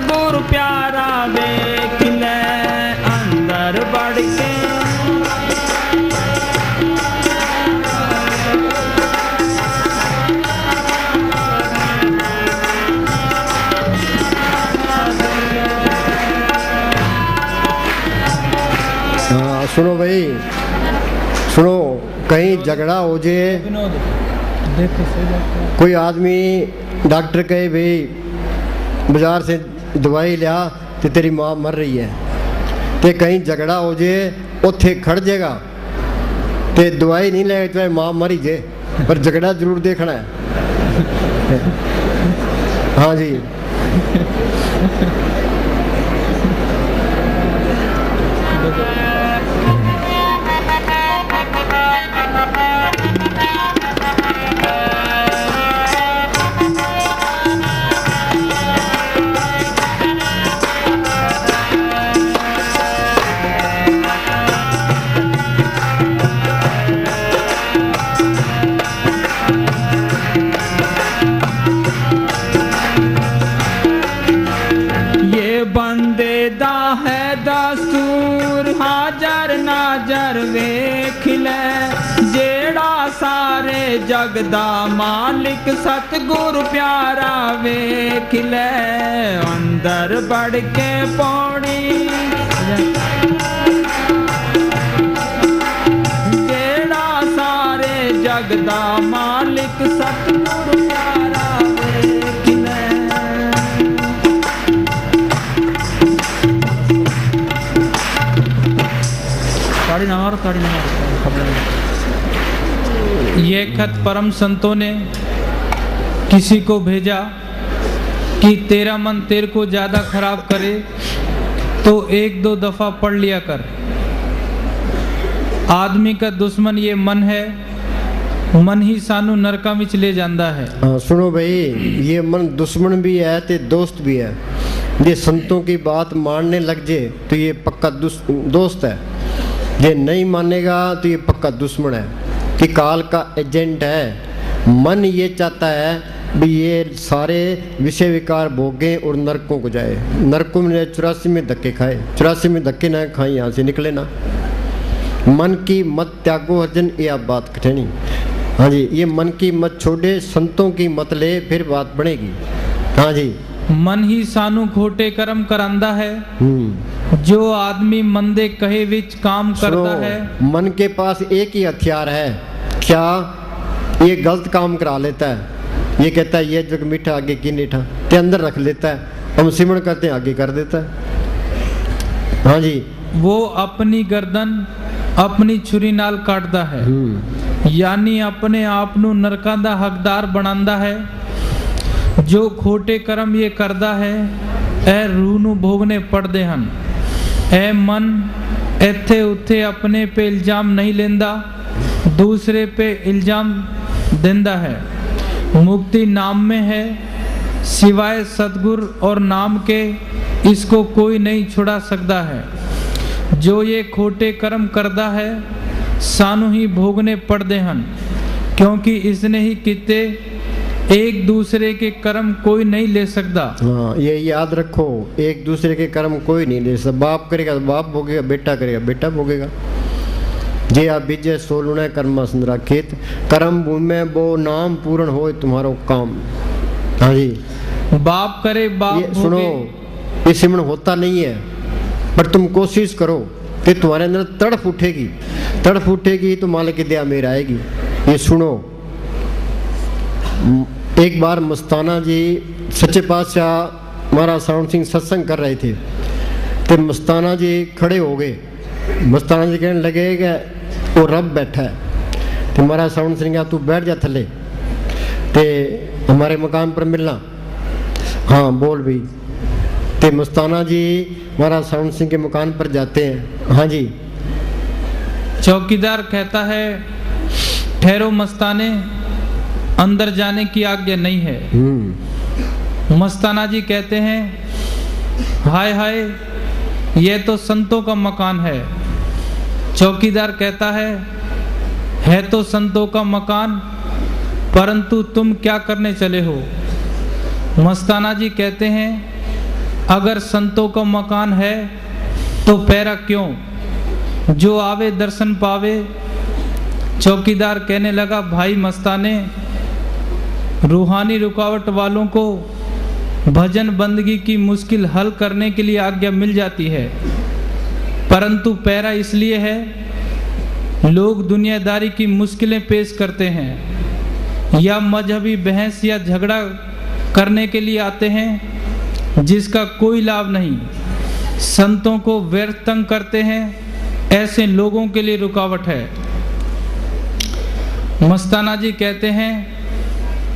गुरु प्यारा देख ले अंदर बढ़ के, सुनो भाई सुनो, कहीं झगड़ा हो जाए, कोई आदमी डॉक्टर कहे भाई बाजार से दवाई लिया तो तेरी माँ मर रही है, तो कहीं झगड़ा हो जाए उथे खड़ जाएगा तो दवाई नहीं ले तो माँ मर ही जाए, पर झगड़ा जरूर देखना है। हाँ जी, वेख ले जेड़ा सारे जग दा मालिक सतगुरु प्यारा वेख ले, अंदर बढ़ के पौड़ी जेड़ा सारे जग दा मालिक सतगुरु प्यारा वेख ले। ये खत परम संतों ने किसी को भेजा कि तेरा मन तेरे को ज्यादा खराब करे तो 1-2 दफा पढ़ लिया कर। आदमी का दुश्मन ये मन है, मन ही सानू नरका विच ले जांदा है। हाँ सुनो भाई, ये मन दुश्मन भी है ते दोस्त भी है। ये संतों की बात मानने लग जाए तो ये पक्का दोस्त है, ये नहीं मानेगा तो ये पक्का दुश्मन है, कि काल का एजेंट है। मन ये चाहता है भी ये सारे विषय विकार भोगे और नरकों को जाए, नरकों में 84 में धक्के खाए, 84 में धक्के ना खाए, यहाँ से निकले ना। मन की मत त्यागो अर्जन, ये आप बात कठिनी। हाँ जी, ये मन की मत छोड़े, संतों की मत ले, फिर बात बनेगी। हाँ जी, मन ही सानू खोटे कर्म करांदा है, जो आदमी मंदे कहे विच काम करता है। मन के पास एक ही हथियार है, क्या? ये गलत काम करा लेता है। ये कहता है ये जग मीठा आगे की नीठा, ते अंदर रख लेता है, हम सिमरण करते हैं आगे कर देता है। हाँ जी, वो अपनी गर्दन अपनी छुरी नाल काटदा है, यानी अपने आप नू नरकां दा हकदार बनांदा है। जो खोटे कर्म ये करदा है, ए रूह नू भोगने पड़दे हन। ए मन इत्थे उत्थे अपने पे इल्जाम नहीं लेंदा, दूसरे पे इल्जाम देंदा है। मुक्ति नाम में है, सिवाय सतगुर और नाम के इसको कोई नहीं छुड़ा सकता है। जो ये खोटे कर्म करदा है, सानू ही भोगने पड़दे हन, क्योंकि इसने ही किते, एक दूसरे के कर्म कोई नहीं ले सकता। हाँ ये याद रखो, एक दूसरे के कर्म कोई नहीं ले सकता। बाप करेगा तो बाप भोगेगा, बेटा करेगा बेटा भोगेगा। जे आप बीजे सोलुने कर्मा संदरा खेत, कर्म भूमि वो नाम पूर्ण हो तुम्हारो काम। हाँ जी, बाप करे बाप ये सुनो, ये सिमरण होता नहीं है, पर तुम कोशिश करो कि तुम्हारे अंदर तड़प उठेगी, तड़प उठेगी तो मालिक की दया मेर आएगी। ये सुनो, एक बार मस्ताना जी सच्चे पातशाह महाराज सावण सिंह सत्संग कर रहे थे, तो मस्ताना जी खड़े हो गए। मस्ताना जी कहने लगे कि वो रब बैठा है, तो महाराज सावण सिंह तू बैठ जा थले, ते हमारे मकान पर मिलना। हाँ बोल भी। ते मस्ताना जी महाराज सावण सिंह के मकान पर जाते हैं। हाँ जी, चौकीदार कहता है ठहरो मस्ताने, अंदर जाने की आज्ञा नहीं है। मस्ताना जी कहते हैं हाय हाय, ये तो संतों का मकान है। चौकीदार कहता है तो संतों का मकान, परंतु तुम क्या करने चले हो? मस्ताना जी कहते हैं अगर संतों का मकान है तो पैरा क्यों, जो आवे दर्शन पावे। चौकीदार कहने लगा भाई मस्ताने, रूहानी रुकावट वालों को भजन बंदगी की मुश्किल हल करने के लिए आज्ञा मिल जाती है, परंतु पैरा इसलिए है लोग दुनियादारी की मुश्किलें पेश करते हैं या मजहबी बहस या झगड़ा करने के लिए आते हैं जिसका कोई लाभ नहीं, संतों को व्यर्थ तंग करते हैं, ऐसे लोगों के लिए रुकावट है। मस्ताना जी कहते हैं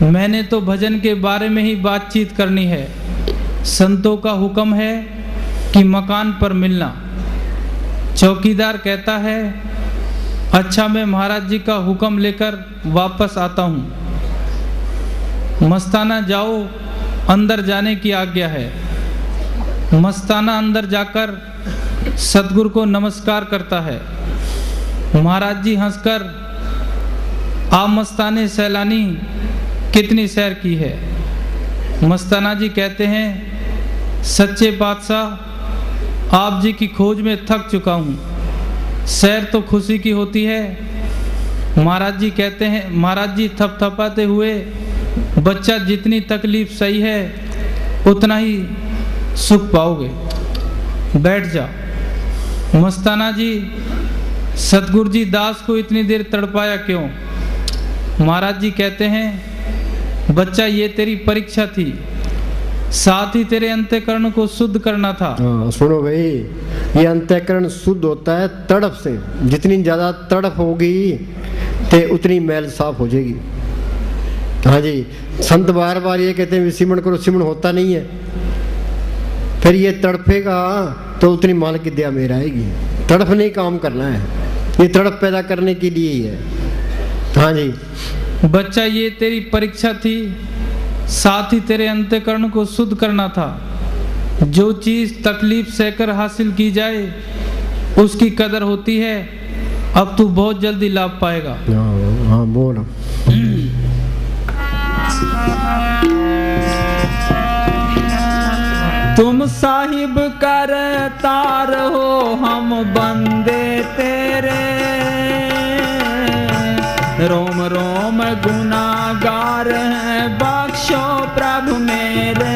मैंने तो भजन के बारे में ही बातचीत करनी है, संतों का हुक्म है कि मकान पर मिलना। चौकीदार कहता है अच्छा मैं महाराज जी का हुक्म लेकर वापस आता हूँ। मस्ताना जाओ, अंदर जाने की आज्ञा है। मस्ताना अंदर जाकर सतगुरु को नमस्कार करता है। महाराज जी हंसकर आप मस्ताने सैलानी कितनी सैर की है? मस्ताना जी कहते हैं सच्चे बादशाह आप जी की खोज में थक चुका हूँ, सैर तो खुशी की होती है। महाराज जी कहते हैं, महाराज जी थपथपाते हुए बच्चा जितनी तकलीफ सही है उतना ही सुख पाओगे, बैठ जा। मस्ताना जी सतगुरु जी दास को इतनी देर तड़पाया क्यों? महाराज जी कहते हैं बच्चा ये तेरी परीक्षा थी, साथ ही तेरे अंतःकरण को शुद्ध करना था। सुनो भाई, ये अंतःकरण शुद्ध होता है तड़प से, जितनी ज्यादा तड़प होगी ते उतनी मैल साफ हो जाएगी। हाँ जी, संत बार बार ये कहते हैं सिमरण करो, सिमरण होता नहीं है, फिर ये तड़पेगा तो उतनी माल की दया मेर आएगी। तड़प नहीं काम करना है, ये तड़प पैदा करने के लिए ही है। हाँ जी। बच्चा, ये तेरी परीक्षा थी, साथ ही तेरे अंतःकरण को शुद्ध करना था। जो चीज तकलीफ सहकर हासिल की जाए उसकी कदर होती है। अब तू बहुत जल्दी लाभ पाएगा। हाँ बोल। तुम साहिब करतार हो, हम बंदे तेरे, रोम रोम गुनागार हैं, बख्शो प्रभु मेरे।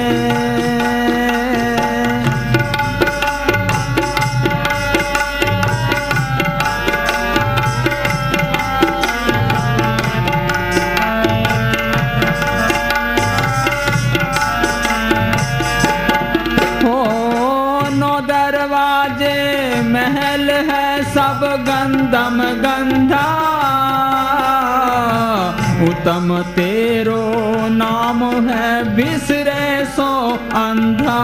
महल है सब गंधम गंधा, उत्तम तेरो नाम है, बिसरे सो अंधा।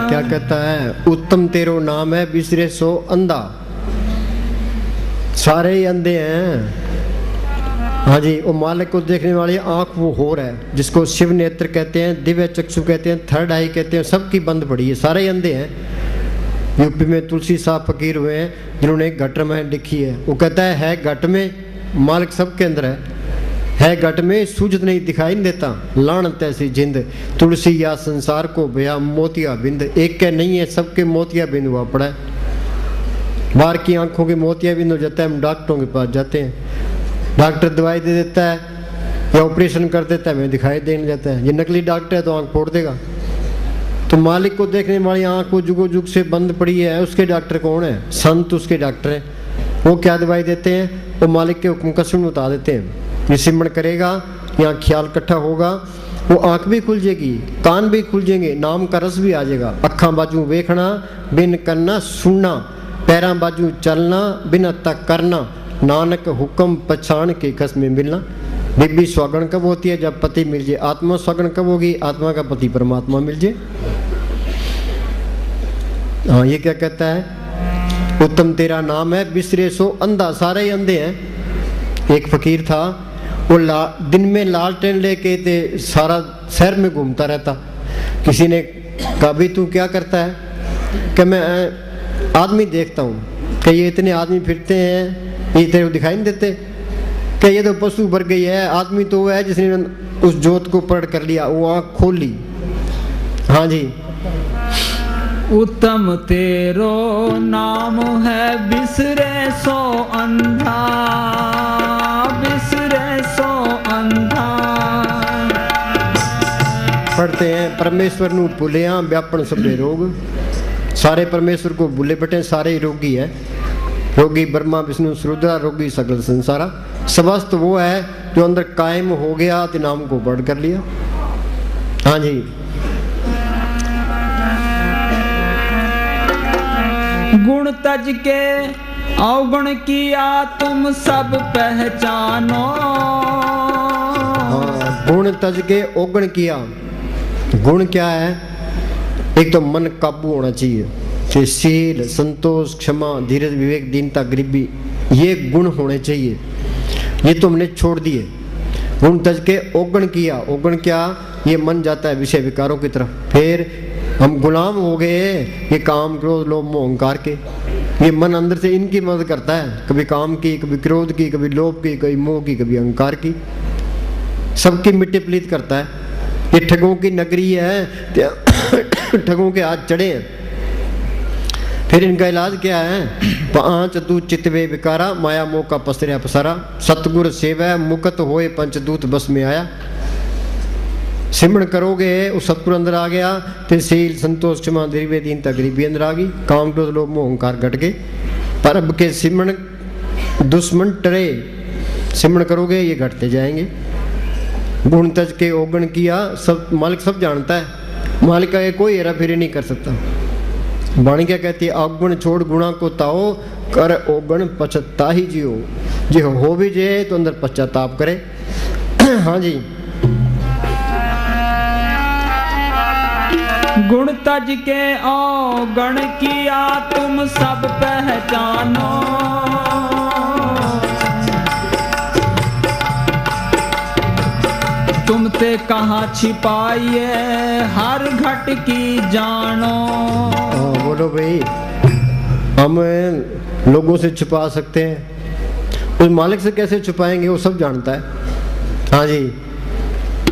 क्या कहता है? उत्तम तेरो नाम है, बिसरे सो अंधा। सारे ही अंधे हैं। हाँ जी। वो मालिक को देखने वाली आंख वो हो रहा है, जिसको शिव नेत्र कहते हैं, दिव्य चक्षु कहते हैं, थर्ड आई कहते हैं, सबकी बंद पड़ी है, सारे ही अंधे हैं। यूपी में तुलसी साहब फकीर हुए हैं जिन्होंने घट रामायण लिखी है। वो कहता है घट में, मालिक सबके अंदर है घट में, सूझत नहीं दिखाई नहीं देता, लानत ऐसी जिंद, तुलसी या संसार को भया मोतिया बिंद। एक के नहीं है, सबके मोतिया बिंद हुआ पड़ा है। बाहर की आंखों के मोतिया बिंद हो जाता है, हम डॉक्टरों के पास जाते हैं, डॉक्टर दवाई दे देता है या ऑपरेशन कर देता है, हमें दिखाई देने जाता है। ये नकली डॉक्टर है तो आंख फोड़ देगा। तो मालिक को देखने वाली आंख को जुगो जुग से बंद पड़ी है, उसके डॉक्टर कौन है? संत उसके डॉक्टर है। वो क्या दवाई देते हैं? वो मालिक के हुक्म का सुन बता देते हैं। ये सिमरण करेगा, यहाँ ख्याल इकट्ठा होगा, वो आंख भी खुल जाएगी, कान भी खुल जाएंगे, नाम का रस भी आ जाएगा। अखा बाजू वेखना, बिन करना सुनना, पैरा बाजू चलना, बिन अत्ता करना, नानक हुक्म पछाण के कस में मिलना। बीबी स्वागण कब होती है? जब पति मिल जाए। आत्मा स्वागण कब होगी? आत्मा का पति परमात्मा मिल जाए। हाँ, ये क्या कहता है? उत्तम तेरा नाम है, बिसरे सो अंधा। सारे ही अंधे हैं। एक फकीर था, वो दिन में लालटेन लेके थे, सारा शहर में घूमता रहता। किसी ने कहा भी तू क्या करता है? कि मैं आदमी देखता हूँ। कि ये इतने आदमी फिरते हैं, ये तेरे को दिखाई नहीं देते? कि ये तो पशु भर गई है, आदमी तो वो है जिसने उस जोत को पकड़ कर लिया, वो आँख खोल ली। हाँ जी। उत्तम तेरो नाम है, बिसरे सो अंधा, बिसरे सो अंधा। पढ़ते हैं परमेश्वर नू भुलिया व्यापन सबे रोग। सारे परमेश्वर को भूले बैठे, सारे रोगी है। रोगी ब्रह्मा विष्णु रुद्र, रोगी सकल संसारा। समस्त वो है जो अंदर कायम हो गया, तो नाम को बढ़ कर लिया। हाँ जी। गुण तज के अवगुण किया, तुम सब पहचानो। गुण तज के अवगुण किया। गुण क्या है? एक तो मन काबू होना चाहिए, फिर शील, संतोष, क्षमा, धीरज, विवेक, दीनता, गरीबी, ये गुण होने चाहिए। ये तो हमने छोड़ दिए। गुण तज के अवगुण किया। अवगुण क्या? ये मन जाता है विषय विकारों की तरफ, फिर हम गुलाम हो गए ये काम, क्रोध, लोभ, मोह, अहंकार के। ये मन अंदर से इनकी मदद करता है, कभी काम की, कभी क्रोध की, कभी लोभ की, कभी मोह की, कभी अहंकार की, सबकी मिट्टी पलीत करता है। ये ठगों की नगरी है, ठगों के हाथ चढ़े हैं। फिर इनका इलाज क्या है? पांच दूत चितवे विकारा, माया मोह का पसरिया पसारा, सतगुर सेवा मुकत होए पंचदूत बस में आया। सिमरण करोगे उस सतगुरु अंदर आ गया, फिर शील, संतोष, क्षमा, धीरज, दीनता, गरीबी अंदर आ गई, काम, क्रोध, लोभ, मोह, अहंकार घट गए। पर अब के सिमरण दुश्मन टरे, सिमरण करोगे ये घटते जाएंगे। गुण तज के अवगुण किया, सब मालिक सब जानता है। मालिक का कोई हेरा फेरी नहीं कर सकता। वाणी क्या कहती है? अवगुण छोड़ गुणा को ताओ, कर अवगुण पछता ही जियो। जो हो भी जाए तो अंदर पश्चाताप करे। हाँ जी। गुण तज के अवगुण किया, तुम सब पहचानो। ते कहाँ छिपाइए हर घट की जानो। बोलो भाई, हम लोगों से छुपा सकते हैं, उस मालिक से कैसे छुपाएंगे, वो सब जानता है। हाँ जी,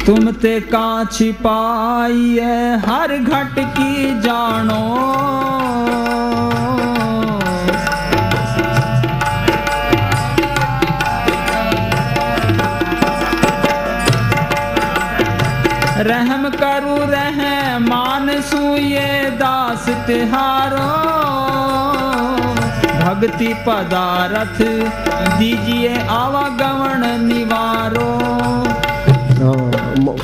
तुम ते कहाँ छिपाइए हर घट की जानो। रहम करू रहमान सुये दास तिहारो। भक्ति पदारथ दीजिए आवागमन निवारो।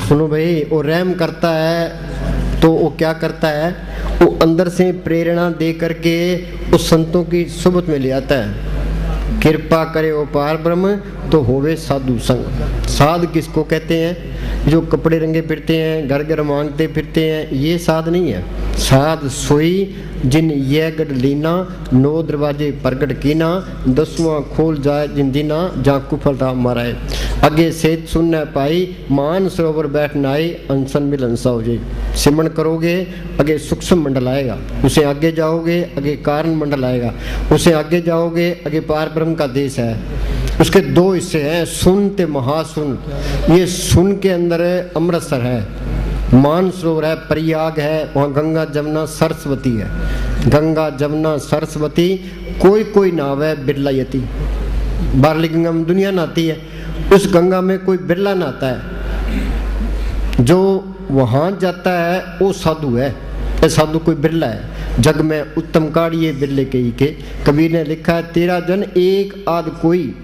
सुनो भाई, वो रहम करता है तो वो क्या करता है, वो अंदर से प्रेरणा दे करके उस संतों की सोबत में ले आता है। कृपा करे वो पार ब्रह्म तो होवे साधु संग। साध किसको कहते हैं? जो कपड़े रंगे फिरते हैं, घर घर मांगते फिरते हैं, ये साध नहीं है। साध सोई जिन ये गढ़ लीना, 9 दरवाजे प्रगट कीना, 10वां खोल जाए जिन दीना, जा कुफलता माराए। अगे सेत सुनने पाई, मान सरोवर बैठ नाई, अनसन मिलन सा हो जाए। सिमरण करोगे आगे सूक्ष्म मंडल आएगा, उसे आगे जाओगे आगे कारण मंडल आएगा, उसे आगे जाओगे आगे पार ब्रह्म का देश है। उसके 2 हिस्से हैं, सुन ते महासुन। ये सुन के अंदर अमृतसर है, मानसरोवर है, प्रयाग है, वहाँ गंगा जमुना सरस्वती है। गंगा जमुना सरस्वती कोई कोई नाव है बिरला यति। बारली गंगा में दुनिया नहाती है, उस गंगा में कोई बिरला नहाता है। जो वहाँ जाता है वो साधु है, साधु कोई बिरला है। जग में उत्तम काढ़िए बिरले के ही के। कबीर ने लिखा है, 13 जन एक आध कोई,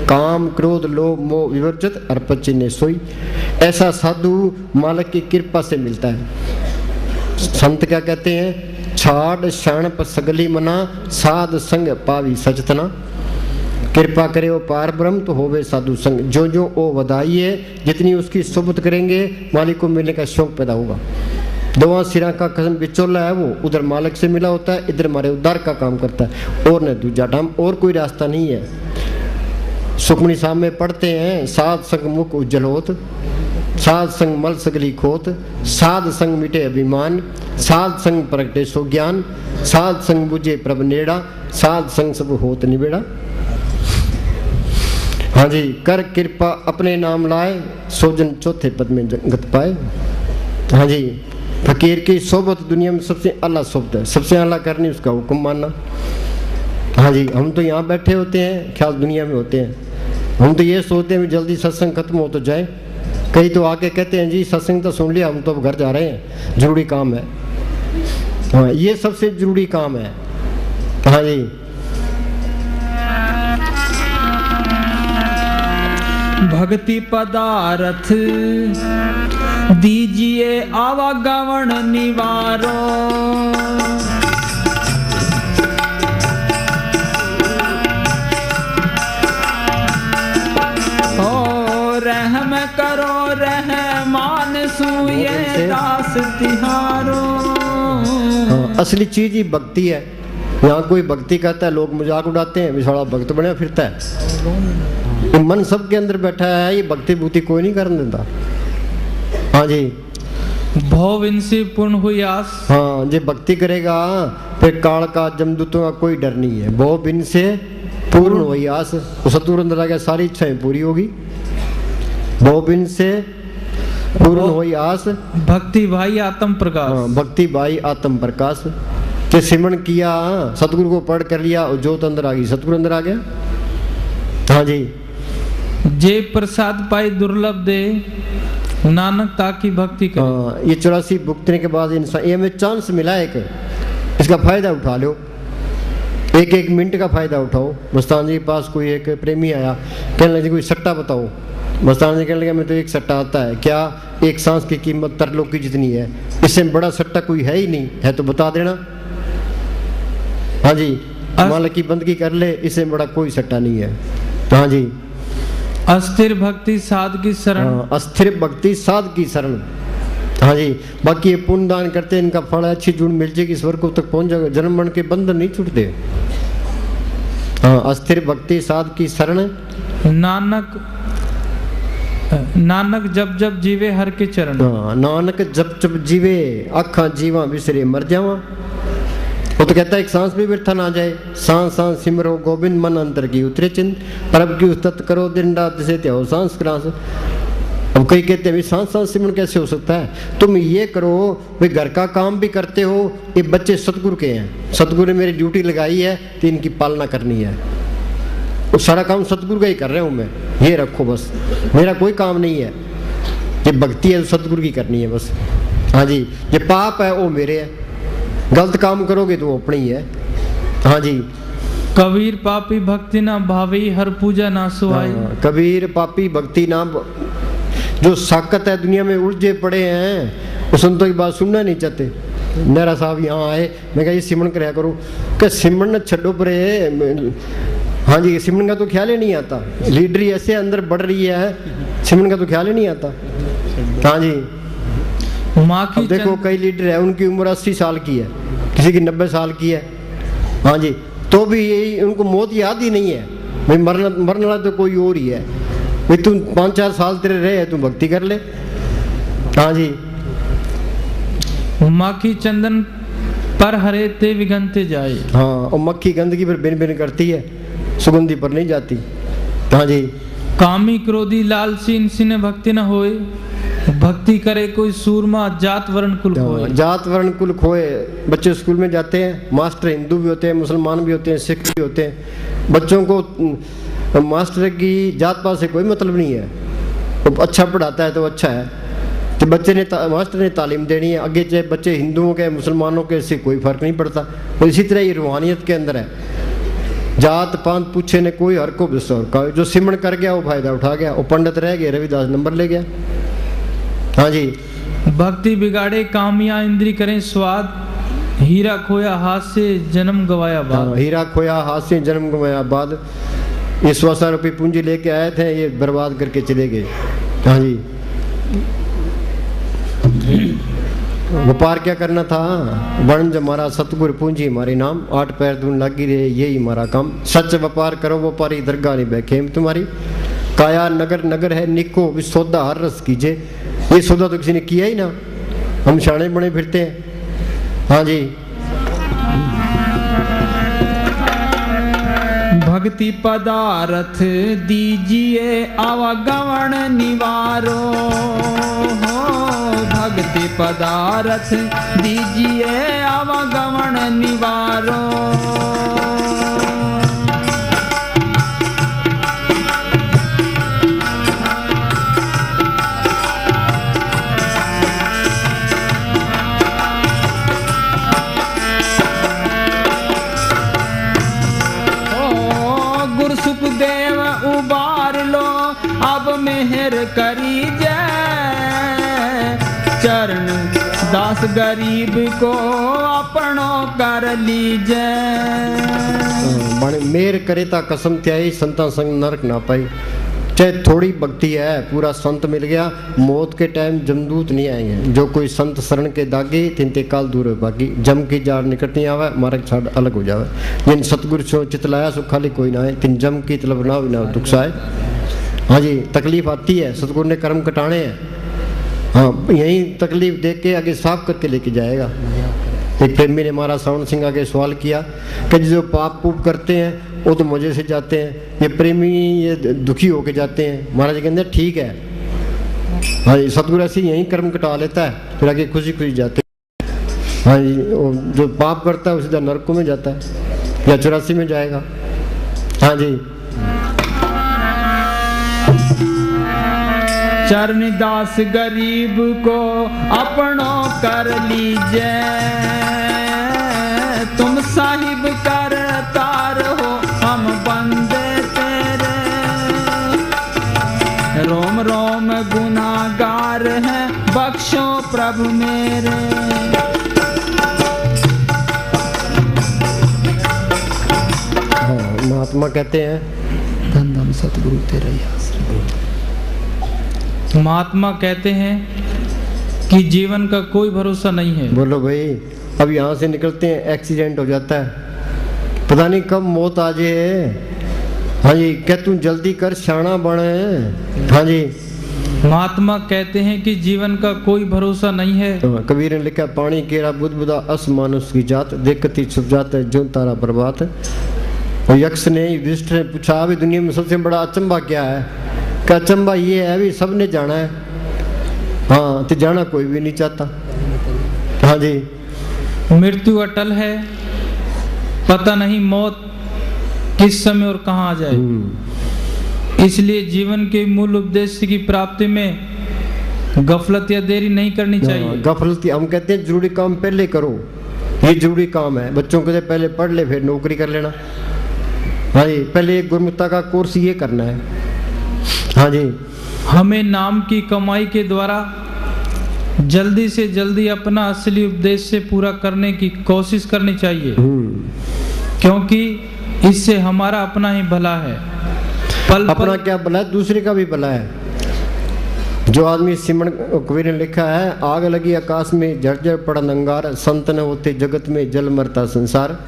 काम क्रोध लोभ मोह विवर्जित अर्पण चिन्ह सोई। ऐसा साधु मालिक की कृपा से मिलता है। संत क्या कहते हैं? छाड़ क्षण पर सगली मना, साध संग पावी सचतना। कृपा करे वो पार ब्रह्म तो होवे साधु संग। जो जो वो वधाई है, जितनी उसकी सोबत करेंगे मालिक को मिलने का शौक पैदा होगा। 2 सिरा का कसम बिचौला है, वो उधर मालिक से मिला होता है, इधर हमारे उद्धार का काम करता है। और न दूजा ढाम, और कोई रास्ता नहीं है। सुखमनी साहब में पढ़ते हैं, साध संग मुख उज्जवल होत, साध संग मल सगली खोत, साध संग मिटे अभिमान, साध संग प्रगटे सो ज्ञान, साध संग बुझे प्रभ नेड़ा, साध संग सब होत निबेड़ा। हाँ जी, कर कृपा अपने नाम लाए, सोजन चौथे पद में गत पाए। हाँ जी, फकीर की सोबत दुनिया में सबसे आला सोबत है, सबसे आला करनी उसका हुक्म मानना। हाँ जी, हम तो यहाँ बैठे होते हैं, ख्याल दुनिया में होते हैं। हम तो ये सोचते हैं जल्दी सत्संग खत्म हो तो जाए। कई तो आके कहते हैं जी सत्संग तो सुन लिया, हम तो अब घर जा रहे हैं, जरूरी काम है। हाँ, ये सबसे जरूरी काम है। हाँ जी, भक्ति पदारथ दीजिए आवागमन निवारो। रहम करो रहमान सुये दास तिहारो। असली चीज ही भक्ति है। यहाँ कोई भक्ति करता है, लोग मजाक उड़ाते हैं, विशाला भक्त बने फिरता है। मन सबके अंदर बैठा है, ये भक्ति भूति कोई नहीं करने देता। हाँ जी, भव इनसे पूर्ण हुई आस। हाँ, जो भक्ति करेगा फिर काल का जमदूतों का कोई डर नहीं है। भव इनसे पूर्ण हुई आस, सतगुरु अंदर आ गया, सारी इच्छाएं पूरी होगी। भव से पूर्ण हुई आस, भक्ति भाई आत्म प्रकाश। हाँ, भक्ति भाई आत्म प्रकाश के सिमरण किया, सतगुरु को पढ़ कर लिया और ज्योत अंदर आ गई, सतगुरु अंदर आ गया। हाँ जी, जे प्रसाद पाई दुर्लभ दे, नानक ताकि भक्ति करे। हाँ, ये 84 भुगतने के बाद इंसान, ये हमें चांस मिला एक, इसका फायदा उठा लो। एक मिनट का फायदा उठाओ। मस्तान जी के पास कोई एक प्रेमी आया, कहने लगे कोई सट्टा बताओ। मस्तान जी कहने लगे मैं तो एक सट्टा आता है, क्या? एक सांस की कीमत तरलोक की जितनी है, इससे बड़ा सट्टा कोई है ही नहीं, है तो बता देना। हाँ जी, मालिक की बंदगी कर ले, इससे बड़ा कोई सट्टा नहीं है। हाँ जी, अस्थिर भक्ति साध की शरण। हाँ, अस्थिर भक्ति साध की शरण। हाँ जी, बाकी ये पुण्य दान करते, इनका फल अच्छी जुड़ मिल जाएगी, स्वर्ग को तक पहुंच जाएगा, जन्म मरण के बंधन नहीं छूटते। हाँ, अस्थिर भक्ति साध की शरण। नानक नानक जब जब जीवे हर के चरण। हाँ, नानक जब जब जीवे आखा जीवा बिसरे मर जावा। वो तो कहता है एक सांस भी व्यर्थ ना जाए, सांस सांस सिमरो गोविंद मन अंतर की उतरे चिंत, परब की उस्तत करो दिन रात से त्याओ सांस क्रांस। अब कई कहते हैं सांस सांस सिमरन कैसे हो सकता है? तुम ये करो भाई, घर का काम भी करते हो, ये बच्चे सतगुरु के हैं, सतगुरु ने मेरी ड्यूटी लगाई है तो इनकी पालना करनी है, वो सारा काम सतगुरु का ही कर रहा हूँ मैं, ये रखो बस, मेरा कोई काम नहीं है, ये भक्ति है सतगुरु की करनी है बस। हाँ जी, ये पाप है वो मेरे है, गलत काम करोगे तो वो अपनी ही है। हाँ जी, कबीर पापी भक्ति ना भावी हर पूजा ना सुहाई। कबीर पापी भक्ति ना, जो साकत है दुनिया में उलझे पड़े हैं वो संतों की बात सुनना नहीं चाहते। नेहरा साहब यहाँ आए, मैं कहा ये सिमरन कराया करो, क्या सिमरन छड्डो परे। हाँ जी, सिमरन का तो ख्याल ही नहीं आता, लीडरी ऐसे अंदर बढ़ रही है, सिमरन का तो ख्याल ही नहीं आता। हाँ जी, अब देखो कई लीडर है उनकी उम्र 80 साल की है, किसी की 90 साल की है। हाँ जी, तो भी यही उनको मौत याद ही नहीं है भाई, मरने वाला तो कोई और ही है भाई, तुम 5-4 साल तेरे रहे तुम भक्ति कर ले। हाँ जी, माखी चंदन पर हरे ते विगंते जाए। हाँ, और मक्खी गंदगी पर बिन बिन करती है, सुगंधी पर नहीं जाती। हाँ जी, कामी क्रोधी लालची इनसे न भक्ति न होए, भक्ति करे कोई सूरमा जात वर्ण कुल खोए। जात वर्ण कुल खोए। बच्चे स्कूल में जाते हैं, मास्टर हिंदू भी होते हैं, मुसलमान भी होते हैं, सिख भी होते हैं, बच्चों को मास्टर की जात पात से कोई मतलब नहीं है, तो अच्छा पढ़ाता है तो अच्छा है, तो बच्चे ने मास्टर ने तालीम देनी है, आगे चाहे बच्चे हिंदुओं के मुसलमानों के, इससे कोई फर्क नहीं पड़ता। तो इसी तरह ये रूहानियत के अंदर है, जात पात पूछे ने कोई हर को विश्वास, जो सिमरन कर गया वो फायदा उठा गया, वो पंडित रह गया, रविदास नंबर ले गया। हाँ जी, भक्ति बिगाड़े कामिया इंद्री करें स्वाद, हीरा खोया हाथ से जन्म गवाया बाद। हाँ, हीरा खोया हाथ से जन्म गवाया बाद। ये 100 रुपये पूंजी लेके आए थे, ये बर्बाद करके चले गए। हाँ जी, व्यापार क्या करना था, वणज हमारा सतगुरु पूंजी हमारी नाम, 8 पैर दून लगी रहे यही हमारा काम, सच व्यापार करो व्यापारी दरगाह नहीं बैखेम तुम्हारी, काया नगर नगर है निको सौदा हर रस कीजिए। ये सौदा तो किसी ने किया ही ना, हम शाणे बने फिरते हैं। हाँ जी, भक्ति पदार्थ दीजिए आवागमन निवारो, भक्ति पदार्थ दीजिए आवागमन निवारो। सुखदेव उबार लो अब मेहर करी जय, चरण दास गरीब को अपनो कर लीजे। मेहर करे ता कसम त्याई, संता संग नरक ना पाई। चाहे थोड़ी भक्ति है, पूरा संत मिल गया, मौत के टाइम जमदूत नहीं आएंगे। जो कोई संत शरण के दागी तिनते काल दूर हो बाकी, जम की जार निकट नहीं आवे, मार्ग छाड़ अलग हो जावे। जिन सतगुरु सो चितलाया सो खाली कोई ना आए, तिन जम की तलब ना भी ना दुख साए। हाँ जी, तकलीफ आती है, सतगुरु ने कर्म कटाने हैं। हाँ, यही तकलीफ देख के आगे साफ करके लेके जाएगा। एक प्रेमी ने महाराज श्रवण सिंह आगे सवाल किया कि जो पाप पूप करते हैं वो तो मजे से जाते हैं, ये प्रेमी ये दुखी होके जाते हैं। महाराज कहते हैं ठीक है, हाँ जी, सतगुरु ऐसे यही कर्म कटा लेता है, फिर आगे खुशी खुशी जाते हैं। हाँ जी, जो पाप करता है वो सीधा नरकों में जाता है या 84 में जाएगा। हाँ जी, चरण दास गरीब को अपनो कर लीजे, तुम साहिब कर तार हो हम बंदे तेरे, रोम रोम गुनाहगार हैं बख्शो प्रभु मेरे। हाँ, महात्मा कहते हैं धन धन सतगुरु तेरा ही आश्रय। महात्मा कहते हैं कि जीवन का कोई भरोसा नहीं है। बोलो भाई, अब यहाँ से निकलते हैं एक्सीडेंट हो जाता है, पता नहीं कब मौत आ जाए। हाँ जी, क्या तू जल्दी कर, शाना बने। हाँ जी, महात्मा कहते हैं कि जीवन का कोई भरोसा नहीं है। कबीर ने लिखा, पानी केरा बुध बुधा अस मानुष की जात, देखती छुप जाता है जो तारा बर्बाद। और यक्ष ने युधिष्ठिर ने पूछा, अभी दुनिया में सबसे बड़ा अचंबा क्या है? क्या अचंबा ये है भी सबने जाना है, हाँ तो जाना कोई भी नहीं चाहता। हाँ जी, मृत्यु अटल है, पता नहीं मौत किस समय और कहाँ आ जाए। इसलिए जीवन के मूल उद्देश्य की प्राप्ति में गफलत या देरी नहीं करनी चाहिए। गफलत, हम कहते हैं जरूरी काम पहले करो, ये जरूरी काम है। बच्चों को पहले पढ़ ले फिर नौकरी कर लेना। हाँ जी, पहले एक गुरुमुखता का कोर्स ये करना है। हाँ जी, हमें नाम की कमाई के द्वारा जल्दी से जल्दी अपना असली उद्देश्य पूरा करने की कोशिश करनी चाहिए, क्योंकि इससे हमारा अपना ही भला है। पल अपना पल क्या भला है, दूसरे का भी भला है। जो आदमी सिमरण, कबीर ने लिखा है, आग लगी आकाश में जर्जर पड़ा अंगार, संत न होते जगत में जल मरता संसार।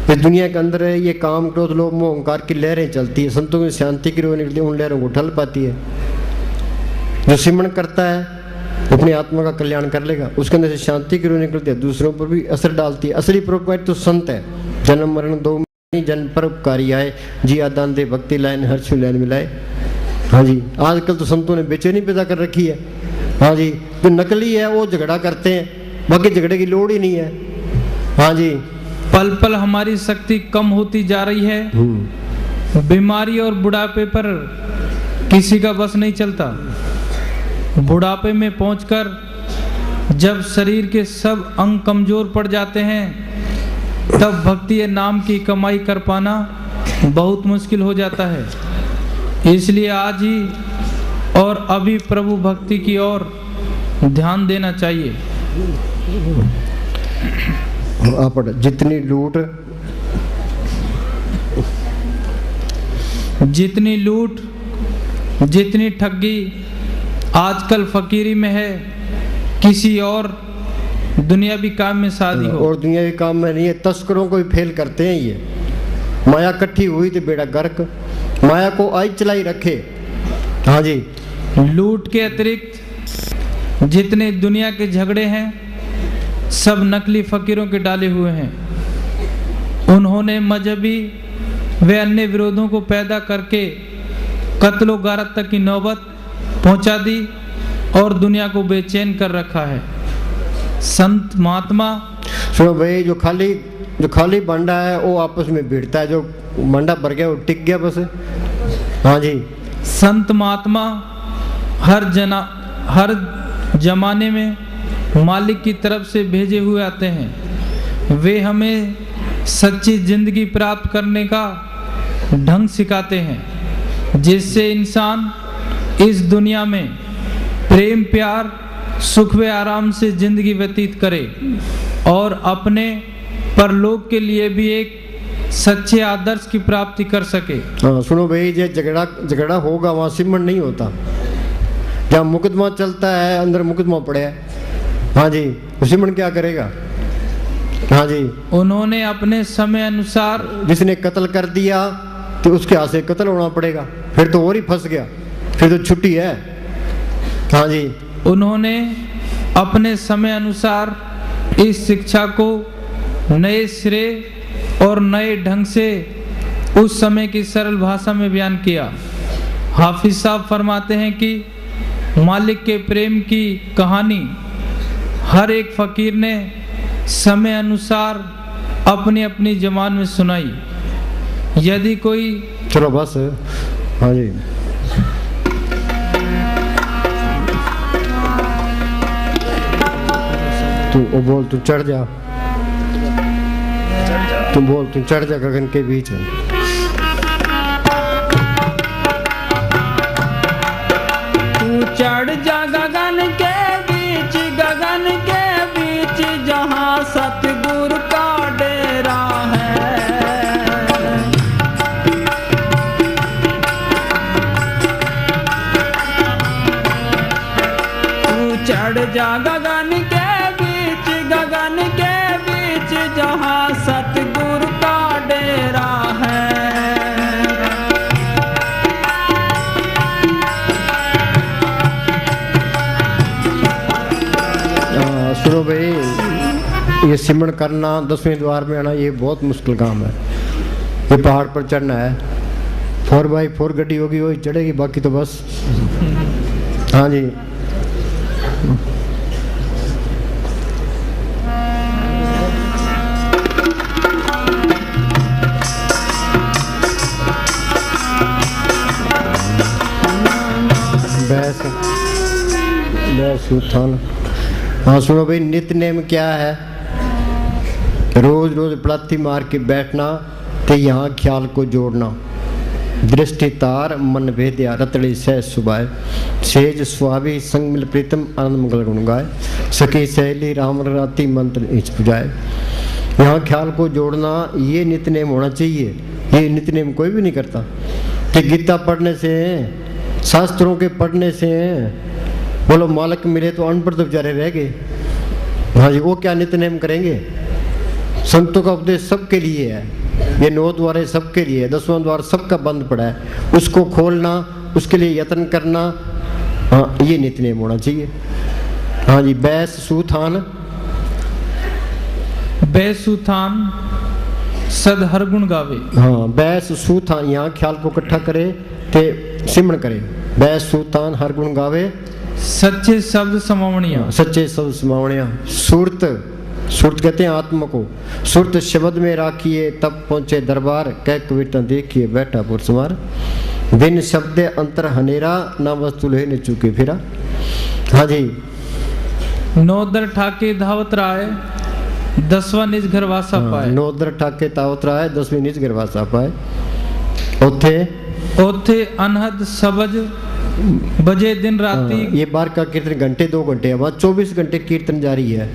इस दुनिया के अंदर ये काम क्रोध लोभ मोह अहंकार की लहरें चलती है, संतों की शांति की रोह निकलती है, उन लहरों को ठल पाती है। जो सिमरण करता है अपनी आत्मा का कल्याण कर लेगा, उसके अंदर से शांति की रोह निकलती है, दूसरों पर भी असर डालती है। असली परोपकारी तो संत है। जन्म मरण दो जन परोपकारी आए, जी आदान दे भक्ति लाइन हर छू लाइन मिलाए। हाँ जी, आजकल तो संतों ने बेचैनी पैदा कर रखी है। हाँ जी, जो नकली है वो झगड़ा करते हैं, बाकी झगड़े की लोड़ ही नहीं है। हाँ जी, पल पल हमारी शक्ति कम होती जा रही है। बीमारी और बुढ़ापे पर किसी का बस नहीं चलता। बुढ़ापे में पहुंचकर जब शरीर के सब अंग कमजोर पड़ जाते हैं, तब भक्ति या नाम की कमाई कर पाना बहुत मुश्किल हो जाता है। इसलिए आज ही और अभी प्रभु भक्ति की ओर ध्यान देना चाहिए। जितनी लूट, जितनी ठगी आजकल फकीरी में है, किसी और दुनियावी काम में शादी हो। और दुनियावी काम में नहीं है, तस्करों को भी फेल करते हैं ये। माया इकट्ठी हुई तो बेड़ा गर्क, माया को आई चलाई रखे। हाँ जी, लूट के अतिरिक्त जितने दुनिया के झगड़े हैं, सब नकली फकीरों के डाले हुए हैं। उन्होंने मजहबी व अन्य विरोधों को पैदा करके कत्लो गारत तक की नौबत पहुंचा दी और दुनिया को बेचैन कर रखा है। संत महात्मा सुनो भाई, जो खाली बंडा है वो आपस में भिड़ता है, जो बंडा भर गया वो टिक गया बस। हाँ जी, संत महात्मा हर जमाने में मालिक की तरफ से भेजे हुए आते हैं। वे हमें सच्ची जिंदगी प्राप्त करने का ढंग सिखाते हैं, जिससे इंसान इस दुनिया में प्रेम प्यार सुख व आराम से जिंदगी व्यतीत करे और अपने परलोक के लिए भी एक सच्चे आदर्श की प्राप्ति कर सके। हाँ सुनो भाई, ये झगड़ा होगा वहाँ सिमरण नहीं होता। जहाँ मुकदमा चलता है, अंदर मुकदमा पड़े है। हाँ जी, सिमरण क्या करेगा? हाँ जी, उन्होंने अपने समय अनुसार, जिसने कत्ल कर दिया तो उसके हाथ से कत्ल होना पड़ेगा, फिर तो और ही फंस गया, फिर तो छुट्टी है। हाँ जी, उन्होंने अपने समय अनुसार इस शिक्षा को नए सिरे और नए ढंग से उस समय की सरल भाषा में बयान किया। हाफिज साहब फरमाते हैं कि मालिक के प्रेम की कहानी हर एक फकीर ने समय अनुसार अपनी अपनी जबान में सुनाई। यदि कोई, चलो बस। हाँ जी, तू बोल, तू चढ़ जा, तू बोल, तू चढ़ जा गगन के बीच में। तू चढ़ जा गगन के बीच, गगन के बीच जहाँ सतगुरु का डेरा है। तू चढ़ जा गगन के बीच, गगन के बीच जहाँ सतगुरु का डेरा है। सुनो भाई, ये सिमरन करना 10वें द्वार में आना ये बहुत मुश्किल काम है। ये पहाड़ पर चढ़ना है, 4x4 गड्डी होगी वही चढ़ेगी, बाकी तो बस। हाँ जी, उत्थान। हाँ सुनो भाई, नित्य नेम क्या है? रोज रोज प्लाथी मार के बैठना ते यहाँ ख्याल को जोड़ना। दृष्टि तार मन भेद्या रतड़ी सह सुबाए, सेज स्वाभी संग मिल प्रीतम आनंद मंगल गुण गाए, सखी सहेली राम राती मंत्र इच पुजाए। यहाँ ख्याल को जोड़ना ये नित्य नेम होना चाहिए। ये नित्य नेम कोई भी नहीं करता। कि गीता पढ़ने से, शास्त्रों के पढ़ने से बोलो मालक मिले तो अनपढ़ तो बेचारे रह गए। हाँ जी, वो क्या नित्य नेम करेंगे? संतों का उपदेश सबके लिए है। ये 9 द्वार सबके लिए है, 10वां द्वार सबका बंद पड़ा है, उसको खोलना, उसके लिए यत्न करना। हाँ, ये नित्य नेम होना चाहिए। हाँ जी, बैस सुथान, बैस सुथान सद हर गुण गावे। हाँ, बैस सुथान, यहाँ ख्याल को इकट्ठा करे ते सिमरन करे। बैस सुथान हर गुण गावे, सच्चे शब्द समावणिया। सच्चे शब्द समावणिया। सुरत, सुरत कहते हैं आत्मा को। सुरत शब्द में राखिए तब पहुंचे दरबार, कह कविता देखिए बैठा पुरसवार। बिन शब्द अंतर हनेरा, ना वस्तु ले न चुके फिरा। हाँ जी, नौदर ठाके धावत राय, 10वां निज घर वासा पाए। नौदर ठाके धावत राय, 10वीं निज घर वासा पाए। ओथे ओथे अनहद सबज बजे दिन राती। ये बार का कीर्तन घंटे 2 घंटे है, वहाँ 24 घंटे कीर्तन जारी है।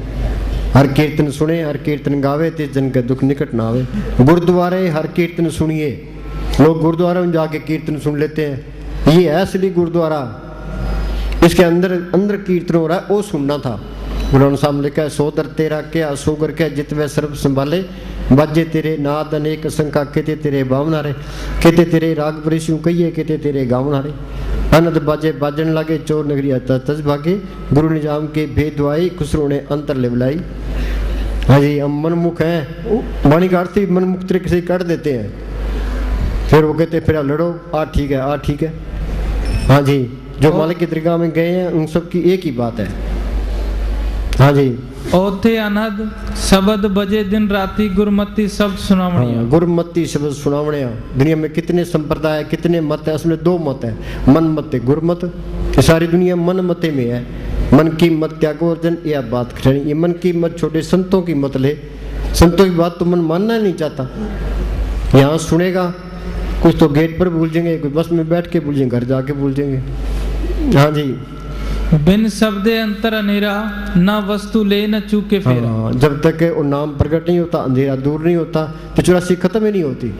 हर कीर्तन सुने, हर कीर्तन गावे, ते जन के दुख निकट ना आवे। गुरुद्वारे हर कीर्तन सुनिए। लोग गुरुद्वारे में जाके कीर्तन सुन लेते हैं, ये है असली गुरुद्वारा। इसके अंदर अंदर कीर्तन हो रहा है, वो सुनना था। गुरु साहब लिखा है, सोदर तेरा क्या सोगर क्या जित वे सर्व संभाले, बाजे तेरे नाद अनेक शंका, कहते तेरे भावना रे, कहते तेरे राग परिशु कहिए, कहते तेरे गावना रे। अनंत बाजे बाजन लगे, चोर नगरी आता तज भागे, गुरु निजाम के भेद दुआई, खुसरो ने अंतर ले बुलाई। हाँ जी, हम मनमुख हैं, वाणी का अर्थ ही मनमुख तरीके से काट देते हैं। फिर वो कहते फिर लड़ो, आ ठीक है, आ ठीक है। हाँ जी, जो मालिक की दरगाह में गए हैं उन सब की एक ही बात है। हाँ जी, ओथे अनहद शब्द बजे दिन राती, गुरमती शब्द सुनावणिया। गुरमती शब्द सुनावणिया। दुनिया में कितने संप्रदाय, कितने मत है? उसमें 2 मत है, मन मत है, गुरमत। सारी दुनिया मन मते में है। मन की मत त्यागो अर्जन, यह बात करें। ये मन की मत छोटे, संतों की मत ले। संतों की बात तो मन मानना नहीं चाहता। यहाँ सुनेगा, कुछ तो गेट पर भूल जाएंगे, कुछ बस में बैठ के भूल जाएंगे, घर जाके भूल जाएंगे। हाँ जी, बिन शब्दे अंतर अनेरा, ना वस्तु ले न चूके फेरा। हाँ, जब तक वो नाम प्रकट नहीं होता, अंधेरा दूर नहीं होता, तो 84 खत्म ही नहीं होती।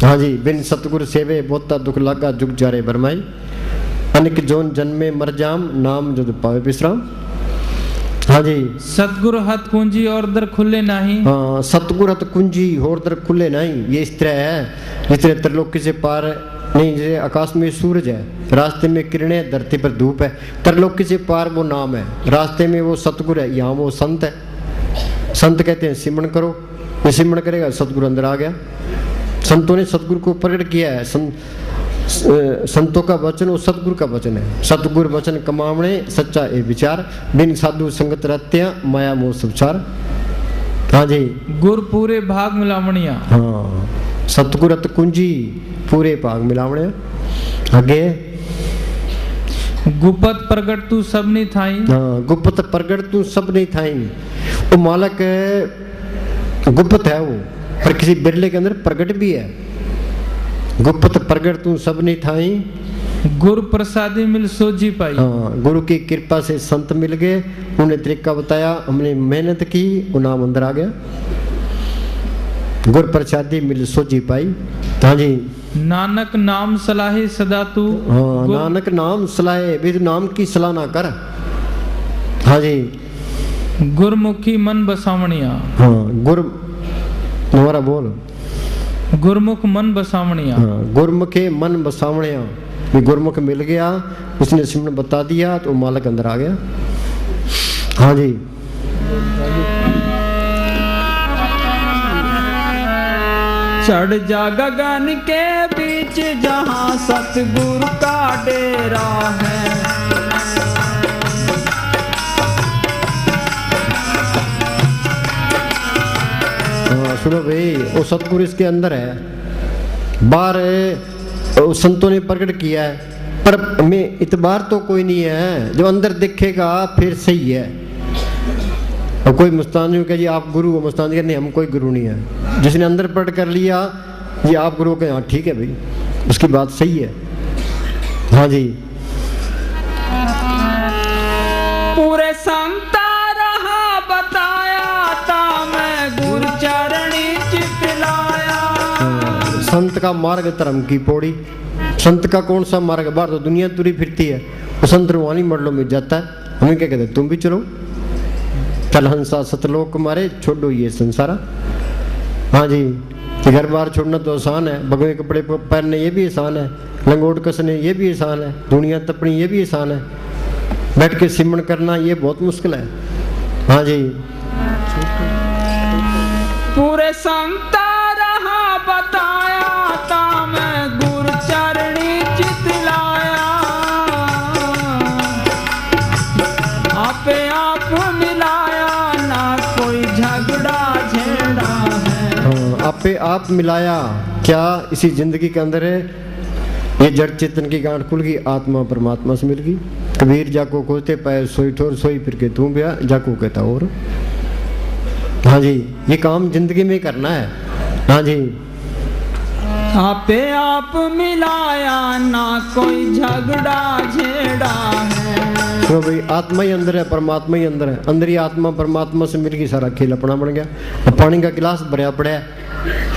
हाँ जी, बिन सतगुरु सेवे बोता दुख लागा, जुग जारे बरमाई, अनिक जोन जन्मे मर जाम, नाम जद पावे विश्राम। हाँ जी, सतगुरु हथ कुंजी और दर खुले नहीं। हाँ, सतगुरु हथ कुंजी और दर खुले नहीं। ये इस तरह है, जिस तरह त्रिलोकी से पार नहीं, जैसे आकाश में सूरज है, रास्ते में किरणें, धरती पर धूप है। त्रिलोकी से पार वो नाम है, रास्ते में वो सतगुरु है, यहाँ वो संत है। संत कहते हैं सिमरन करो, ये सिमरन करेगा सतगुरु अंदर आ गया। संतों ने सतगुरु को प्रकट किया है। संतों का वचन वो सतगुरु का वचन है। सतगुरु वचन कमावणे सच्चा ए विचार, बिन साधु संगत रत्या, माया मोह सबचार। हाँ जी, गुर पूरे भाग मिलावणिया। हाँ, सतगुरु रत कुंजी पूरे भाग मिलावणे। आगे, गुप्त प्रगट तू सब नहीं थाई। हाँ, गुप्त प्रगट तू सब नहीं थाई। वो मालक गुप्त है वो, पर किसी बिरले के अंदर प्रगट भी है। गुप्त प्रगट तू सब नहीं थाई, गुरु प्रसादी मिल सोजी पाई। हाँ, गुरु की कृपा से संत मिल गए, उन्हें तरीका बताया, हमने मेहनत की, वो नाम अंदर आ गया। गुरु प्रसादी मिल सोजी पाई। हाँ जी, नानक नाम सलाहे सदा तू। हाँ, नानक नाम सलाहे, भी नाम की सलाह ना कर। हाँ जी, गुरमुखी मन बसावणिया। हाँ, गुरु तुम्हारा बोल, गुरमुख मन बसावणिया। हाँ, गुरमुखे मन बसावणिया। भी गुरमुख मिल गया, उसने सिमरन बता दिया तो मालक अंदर आ गया। हाँ जी। चढ़ जा गगन के बीच जहाँ सतगुरु का डेरा है। सुनो भाई, वो सतगुरु इसके अंदर है, बाहर संतों ने प्रकट किया है, पर में इतबार तो कोई नहीं है। जो अंदर दिखेगा फिर सही है। और कोई मुस्तानी कहे जी आप गुरु हो, मुस्तानी कहे नहीं हम कोई गुरु नहीं है। जिसने अंदर प्रकट कर लिया ये आप गुरु के, हाँ ठीक है भाई, उसकी बात सही है। हाँ जी। पूरे संता रहा बताया ता मैं गुरु चरणी चितलाया। संत का मार्ग धर्म की पौड़ी। संत का कौन सा मार्ग? बाहर तो दुनिया तुरी फिरती है, वो संत रुहानी मडलों में जाता है। हमें क्या कहते हैं, तुम भी चलो, चल हंसा सतलोक मारे, छोड़ो ये संसारा। हाँ जी। घर बार छोड़ना तो आसान है, भगवे कपड़े पहनने ये भी आसान है, लंगोट कसने ये भी आसान है, दुनिया तपनी ये भी आसान है, बैठ के सिमरण करना ये बहुत मुश्किल है। हाँ जी। पूरे संता रहा बताया ता मैं गुरु चरणी चितलाया। आपे आप मिलाया ना कोई झगड़ा झेड़ा है। हाँ, आपे आप मिलाया क्या इसी जिंदगी के अंदर है। ये जड़ चेतन की गांठ खुल गई, आत्मा परमात्मा से मिल गई। कबीर जाको खोते पाए सोई ठोर, सोई फिर के तू ब्याह, जाको कहता और। हाँ जी, ये काम जिंदगी में करना है। हाँ जी। आपे आप मिलाया ना कोई झगड़ा झेड़ा है। तो भाई आत्मा ही अंदर है, परमात्मा ही अंदर है। अंदर ही आत्मा परमात्मा से मिल गई, सारा खेल अपना बन गया। अब पानी का गिलास भरा पड़ा है,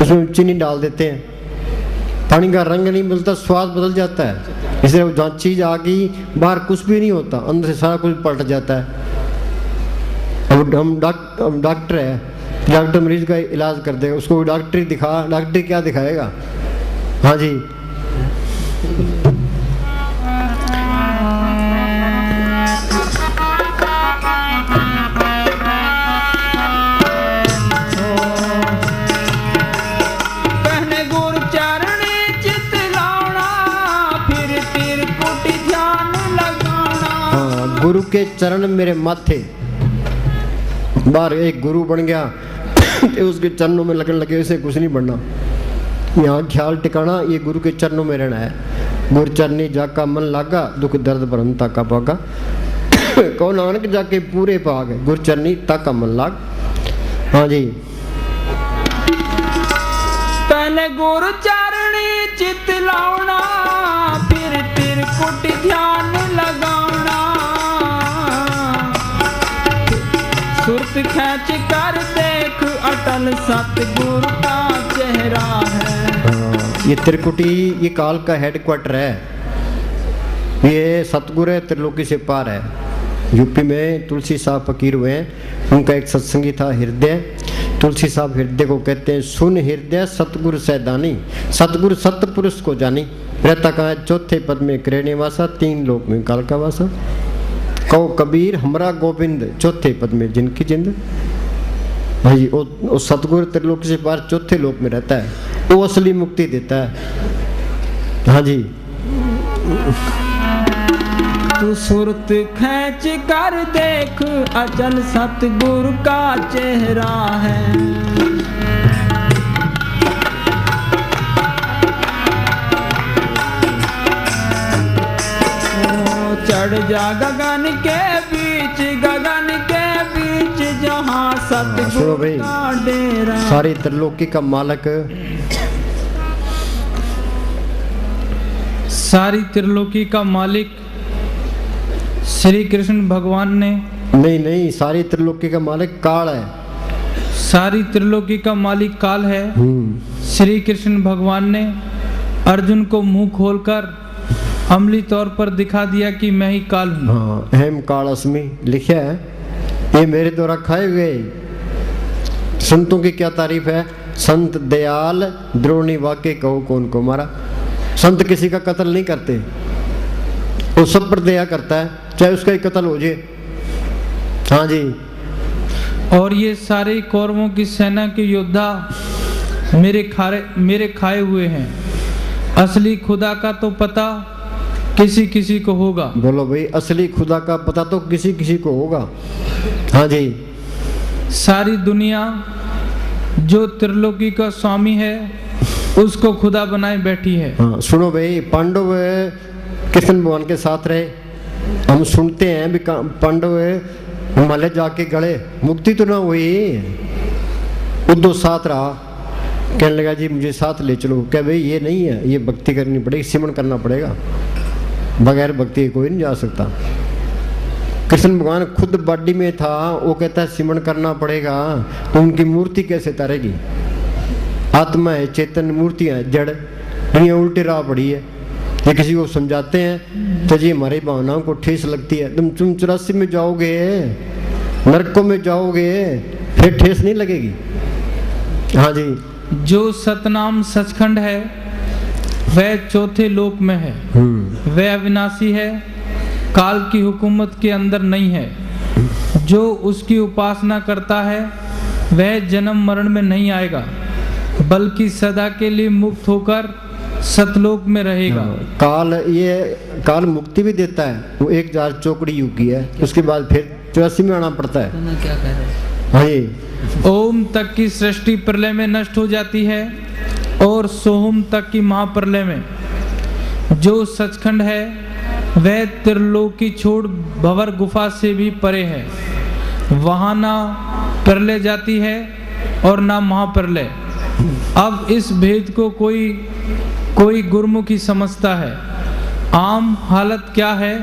उसमें चीनी डाल देते हैं, पानी का रंग नहीं बदलता, स्वाद बदल जाता है। इसलिए जहाँ चीज आ गई बाहर कुछ भी नहीं होता, अंदर से सारा कुछ पलट जाता है। अब हम डॉक्टर है, डॉक्टर मरीज का इलाज कर देगा, उसको डॉक्टर ही दिखा, डॉक्टर क्या दिखाएगा। हाँ जी। पहने गुरु चरणी चितलाना, फिर तीर कुटी ध्यान लगाना। हाँ, गुरु के चरण मेरे माथे। बाहर एक गुरु बन गया तो उसके चरणों में लगने लगे, उसे कुछ नहीं बनना। यहाँ ख्याल टिकाना, ये गुरु के चरणों में रहना है। गुरु चरनी जाका मन लागा, दुख दर्द भरम ताका पागा। कहो नानक जाके पूरे पाग, गुरु चरनी ताका मन लाग। हाँ जी। पहले गुरु चरणी चितलाना, फिर तिरकुट ध्यान लगाना। सुरत खींच कर देख अटल सतगुरु का चेहरा है। ये त्रिकुटी ये काल का हेडक्वार्टर है। ये सतगुरु है, त्रिलोकी से पार है। यूपी में तुलसी साहब फकीर हुए हैं, उनका एक सत्संगी था हृदय। तुलसी साहब हृदय को कहते हैं, सुन हृदय सतगुरु सैदानी, सतगुरु सतपुरुष को जानी। रहता कहाँ है? चौथे पद में करे वासा, तीन लोक में काल का वासा। कहो कबीर हमरा गोविंद, चौथे पद में जिनकी जिंद। भाई वो सतगुरु त्रिलोकी से पार चौथे लोक में रहता है, वो असली मुक्ति देता है। हाँ जी। तू सुरत खींच कर देख अचल सतगुरु का चेहरा है। चढ़ जा गगन के बीच, गगन के बीच जहाँ सतगुरु का डेरा। सारी त्रिलोकी का मालक, सारी त्रिलोकी का मालिक श्री कृष्ण भगवान ने। नहीं, सारी त्रिलोकी का मालिक काल है। सारी त्रिलोकी का मालिक काल है। श्री कृष्ण भगवान ने अर्जुन को मुंह खोलकर अमली तौर पर दिखा दिया कि मैं ही काल हूँ। हाँ, अहम काल अस्मि लिखा है, ये मेरे द्वारा खाए गए। संतों की क्या तारीफ है। संत दयाल द्रोणी वाक्य कहो कौन को मारा। संत किसी का कत्ल नहीं करते, वो सब पर दया करता है, चाहे उसका ही कत्ल हो जाए। हाँ जी। और ये सारे कौरवों की सेना के योद्धा मेरे खाए हुए हैं। असली खुदा का तो पता किसी किसी को होगा। बोलो भाई, असली खुदा का पता तो किसी किसी को होगा। हाँ जी। सारी दुनिया जो त्रिलोकी का स्वामी है उसको खुदा बनाए बैठी है। हाँ सुनो भाई, पांडव कृष्ण भगवान के साथ रहे, हम सुनते हैं भी पांडव हिमालय जाके गड़े, मुक्ति तो ना हुई। उद्धव साथ रहा, कहने लगा जी मुझे साथ ले चलो। क्या भाई ये नहीं है, ये भक्ति करनी पड़ेगी, सिमरन करना पड़ेगा, बगैर भक्ति के कोई नहीं जा सकता। कृष्ण भगवान खुद बॉडी में था, वो कहता है सिमरन करना पड़ेगा, तो उनकी मूर्ति कैसे तारेगी? आत्मा है, चेतन, मूर्ति है जड़, दुनिया उल्टी राह पड़ी है। ये किसी को समझाते हैं तो जी हमारी भावनाओं को ठेस लगती है। तुम 84 में जाओगे, नरकों में जाओगे, फिर ठेस नहीं लगेगी। हाँ जी। जो सतनाम सचखंड है वह चौथे लोक में है, वह अविनाशी है, काल की हुकूमत के अंदर नहीं है। जो उसकी उपासना करता है वह जन्म मरण में नहीं आएगा, बल्कि सदा के लिए मुक्त होकर सतलोक में रहेगा। काल मुक्ति भी देता है, वो 1000 चौकड़ी युग की है, उसके बाद फिर 84 में आना पड़ता है। क्या कह रहे? हाँ जी। ओम तक की सृष्टि प्रलय में नष्ट हो जाती है और सोहम तक की महाप्रलय में। जो सचखंड है वह त्रिलोकी छोड़ भंवर गुफा से भी परे है। वहां ना प्रलय जाती है और ना महाप्रलय। अब इस भेद को कोई गुरमुखी समझता है। आम हालत क्या है?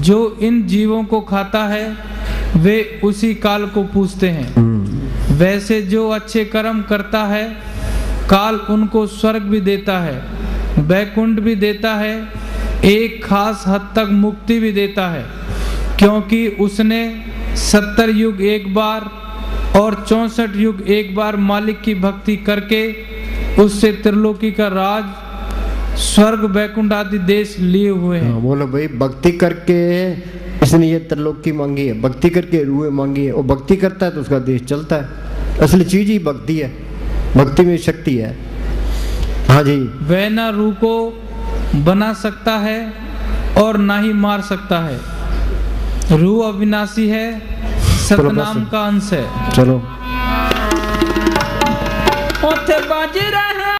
जो इन जीवों को खाता है वे उसी काल को पूछते हैं। वैसे जो अच्छे कर्म करता है काल उनको स्वर्ग भी देता है, वैकुंठ भी देता है, एक खास हद तक मुक्ति भी देता है, क्योंकि उसने 70 युग एक बार और 64 युग एक बार मालिक की भक्ति करके उससे त्रिलोकी का राज, स्वर्ग, वैकुंठ आदि देश लिए हुए हैं। बोलो भाई, भक्ति करके इसने ये त्रिलोकी मांगी है, भक्ति करके रूह मांगी है, और भक्ति करता है तो उसका देश चलता है। असली चीज ही भक्ति है, भक्ति में शक्ति है। हाँ जी। वह ना रूह को बना सकता है और ना ही मार सकता है। रूह अविनाशी है, सतनाम का अंश है। चलो उथे बाज रहे